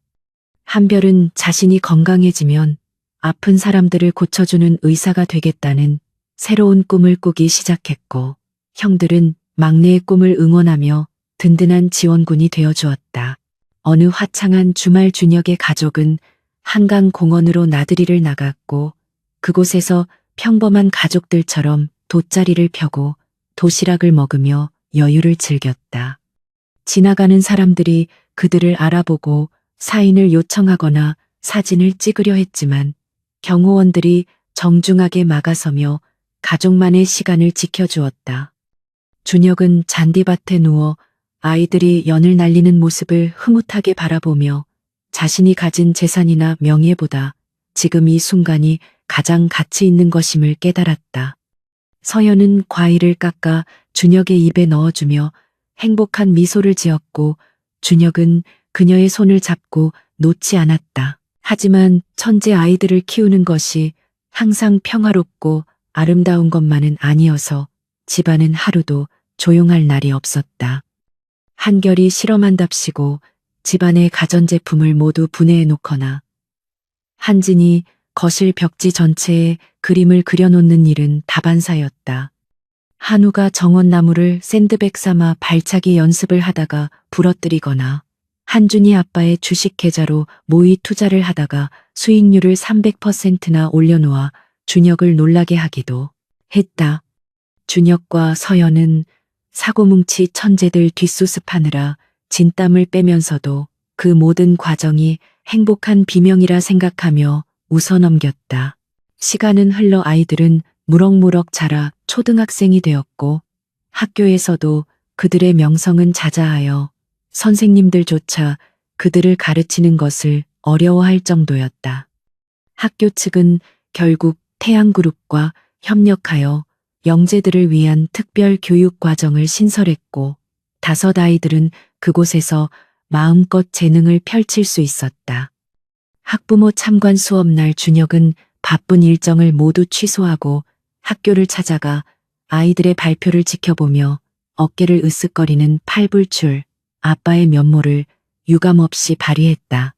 한별은 자신이 건강해지면 아픈 사람들을 고쳐주는 의사가 되겠다는 새로운 꿈을 꾸기 시작했고, 형들은 막내의 꿈을 응원하며 든든한 지원군이 되어주었다. 어느 화창한 주말 저녁의 가족은 한강 공원으로 나들이를 나갔고, 그곳에서 평범한 가족들처럼 돗자리를 펴고 도시락을 먹으며 여유를 즐겼다. 지나가는 사람들이 그들을 알아보고 사인을 요청하거나 사진을 찍으려 했지만 경호원들이 정중하게 막아서며 가족만의 시간을 지켜주었다. 준혁은 잔디밭에 누워 아이들이 연을 날리는 모습을 흐뭇하게 바라보며 자신이 가진 재산이나 명예보다 지금 이 순간이 가장 가치 있는 것임을 깨달았다. 서연은 과일을 깎아 준혁의 입에 넣어주며 행복한 미소를 지었고, 준혁은 그녀의 손을 잡고 놓지 않았다. 하지만 천재 아이들을 키우는 것이 항상 평화롭고 아름다운 것만은 아니어서 집안은 하루도 조용할 날이 없었다. 한결이 실험한답시고 집안의 가전제품을 모두 분해해 놓거나, 한진이 거실 벽지 전체에 그림을 그려놓는 일은 다반사였다. 한우가 정원나무를 샌드백 삼아 발차기 연습을 하다가 부러뜨리거나, 한준이 아빠의 주식 계좌로 모의 투자를 하다가 수익률을 300%나 올려놓아 준혁을 놀라게 하기도 했다. 준혁과 서연은 사고뭉치 천재들 뒷수습하느라 진땀을 빼면서도 그 모든 과정이 행복한 비명이라 생각하며 웃어넘겼다. 시간은 흘러 아이들은 무럭무럭 자라 초등학생이 되었고, 학교에서도 그들의 명성은 자자하여 선생님들조차 그들을 가르치는 것을 어려워할 정도였다. 학교 측은 결국 태양그룹과 협력하여 영재들을 위한 특별 교육 과정을 신설했고, 5 아이들은 그곳에서 마음껏 재능을 펼칠 수 있었다. 학부모 참관 수업날 준혁은 바쁜 일정을 모두 취소하고 학교를 찾아가 아이들의 발표를 지켜보며 어깨를 으쓱거리는 팔불출 아빠의 면모를 유감없이 발휘했다.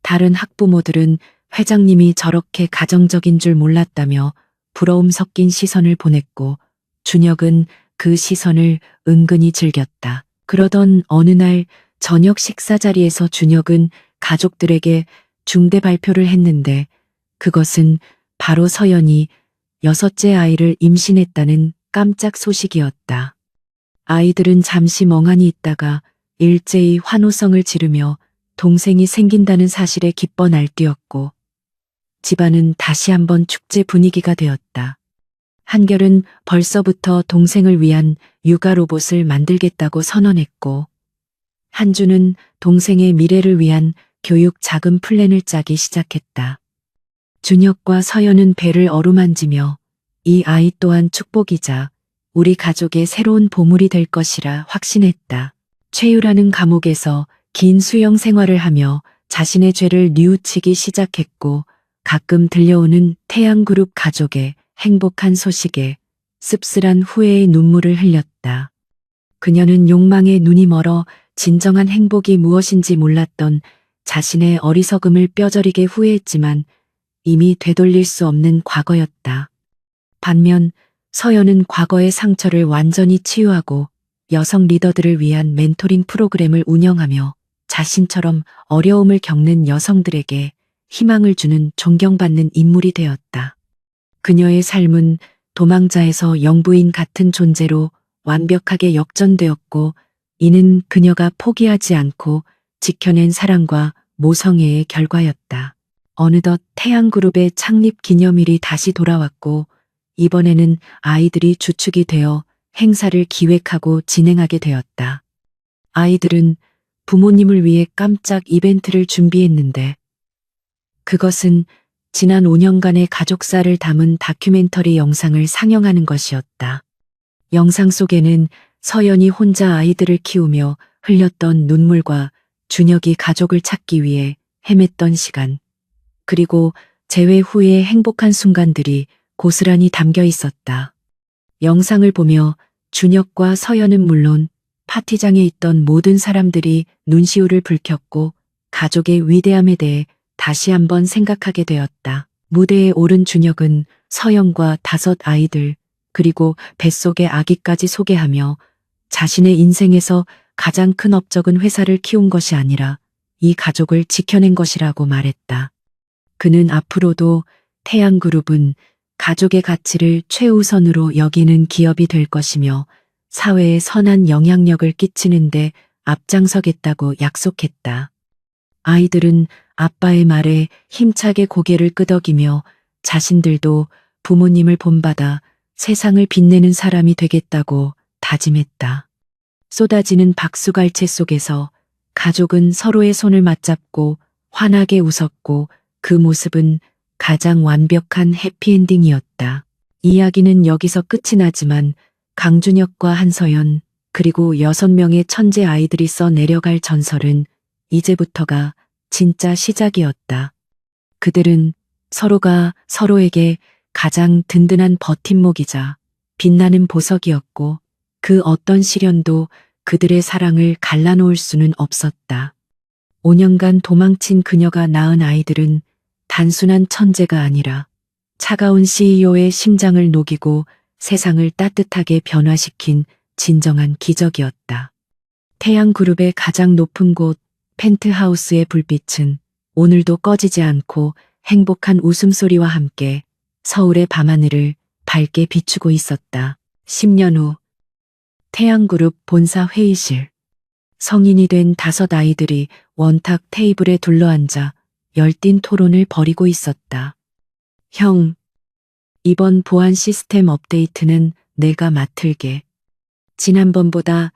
다른 학부모들은 회장님이 저렇게 가정적인 줄 몰랐다며 부러움 섞인 시선을 보냈고, 준혁은 그 시선을 은근히 즐겼다. 그러던 어느 날 저녁 식사 자리에서 준혁은 가족들에게 중대 발표를 했는데, 그것은 바로 서연이 6째 아이를 임신했다는 깜짝 소식이었다. 아이들은 잠시 멍하니 있다가 일제히 환호성을 지르며 동생이 생긴다는 사실에 기뻐 날뛰었고, 집안은 다시 한번 축제 분위기가 되었다. 한결은 벌써부터 동생을 위한 육아 로봇을 만들겠다고 선언했고, 한주는 동생의 미래를 위한 교육 자금 플랜을 짜기 시작했다. 준혁과 서연은 배를 어루만지며 이 아이 또한 축복이자 우리 가족의 새로운 보물이 될 것이라 확신했다. 최유라는 감옥에서 긴 수용 생활을 하며 자신의 죄를 뉘우치기 시작했고, 가끔 들려오는 태양그룹 가족의 행복한 소식에 씁쓸한 후회의 눈물을 흘렸다. 그녀는 욕망에 눈이 멀어 진정한 행복이 무엇인지 몰랐던 자신의 어리석음을 뼈저리게 후회했지만 이미 되돌릴 수 없는 과거였다. 반면 서연은 과거의 상처를 완전히 치유하고 여성 리더들을 위한 멘토링 프로그램을 운영하며 자신처럼 어려움을 겪는 여성들에게 희망을 주는 존경받는 인물이 되었다. 그녀의 삶은 도망자에서 영부인 같은 존재로 완벽하게 역전되었고, 이는 그녀가 포기하지 않고 지켜낸 사랑과 모성애의 결과였다. 어느덧 태양그룹의 창립 기념일이 다시 돌아왔고, 이번에는 아이들이 주축이 되어 행사를 기획하고 진행하게 되었다. 아이들은 부모님을 위해 깜짝 이벤트를 준비했는데, 그것은 지난 5년간의 가족사를 담은 다큐멘터리 영상을 상영하는 것이었다. 영상 속에는 서연이 혼자 아이들을 키우며 흘렸던 눈물과 준혁이 가족을 찾기 위해 헤맸던 시간, 그리고 재회 후의 행복한 순간들이 고스란히 담겨 있었다. 영상을 보며 준혁과 서연은 물론 파티장에 있던 모든 사람들이 눈시울을 붉혔고 가족의 위대함에 대해 다시 한번 생각하게 되었다. 무대에 오른 준혁은 서연과 5 아이들 그리고 뱃속의 아기까지 소개하며 자신의 인생에서 가장 큰 업적은 회사를 키운 것이 아니라 이 가족을 지켜낸 것이라고 말했다. 그는 앞으로도 태양그룹은 가족의 가치를 최우선으로 여기는 기업이 될 것이며 사회에 선한 영향력을 끼치는데 앞장서겠다고 약속했다. 아이들은 아빠의 말에 힘차게 고개를 끄덕이며 자신들도 부모님을 본받아 세상을 빛내는 사람이 되겠다고 다짐했다. 쏟아지는 박수갈채 속에서 가족은 서로의 손을 맞잡고 환하게 웃었고 그 모습은 가장 완벽한 해피엔딩이었다. 이야기는 여기서 끝이 나지만 강준혁과 한서연 그리고 6명의 천재 아이들이 써 내려갈 전설은 이제부터가 진짜 시작이었다. 그들은 서로가 서로에게 가장 든든한 버팀목이자 빛나는 보석이었고 그 어떤 시련도 그들의 사랑을 갈라놓을 수는 없었다. 5년간 도망친 그녀가 낳은 아이들은 단순한 천재가 아니라 차가운 CEO의 심장을 녹이고 세상을 따뜻하게 변화시킨 진정한 기적이었다. 태양그룹의 가장 높은 곳 펜트하우스의 불빛은 오늘도 꺼지지 않고 행복한 웃음소리와 함께 서울의 밤하늘을 밝게 비추고 있었다. 10년 후 태양그룹 본사 회의실. 성인이 된 5 아이들이 원탁 테이블에 둘러앉아 열띤 토론을 벌이고 있었다. 형, 이번 보안 시스템 업데이트는 내가 맡을게. 지난번보다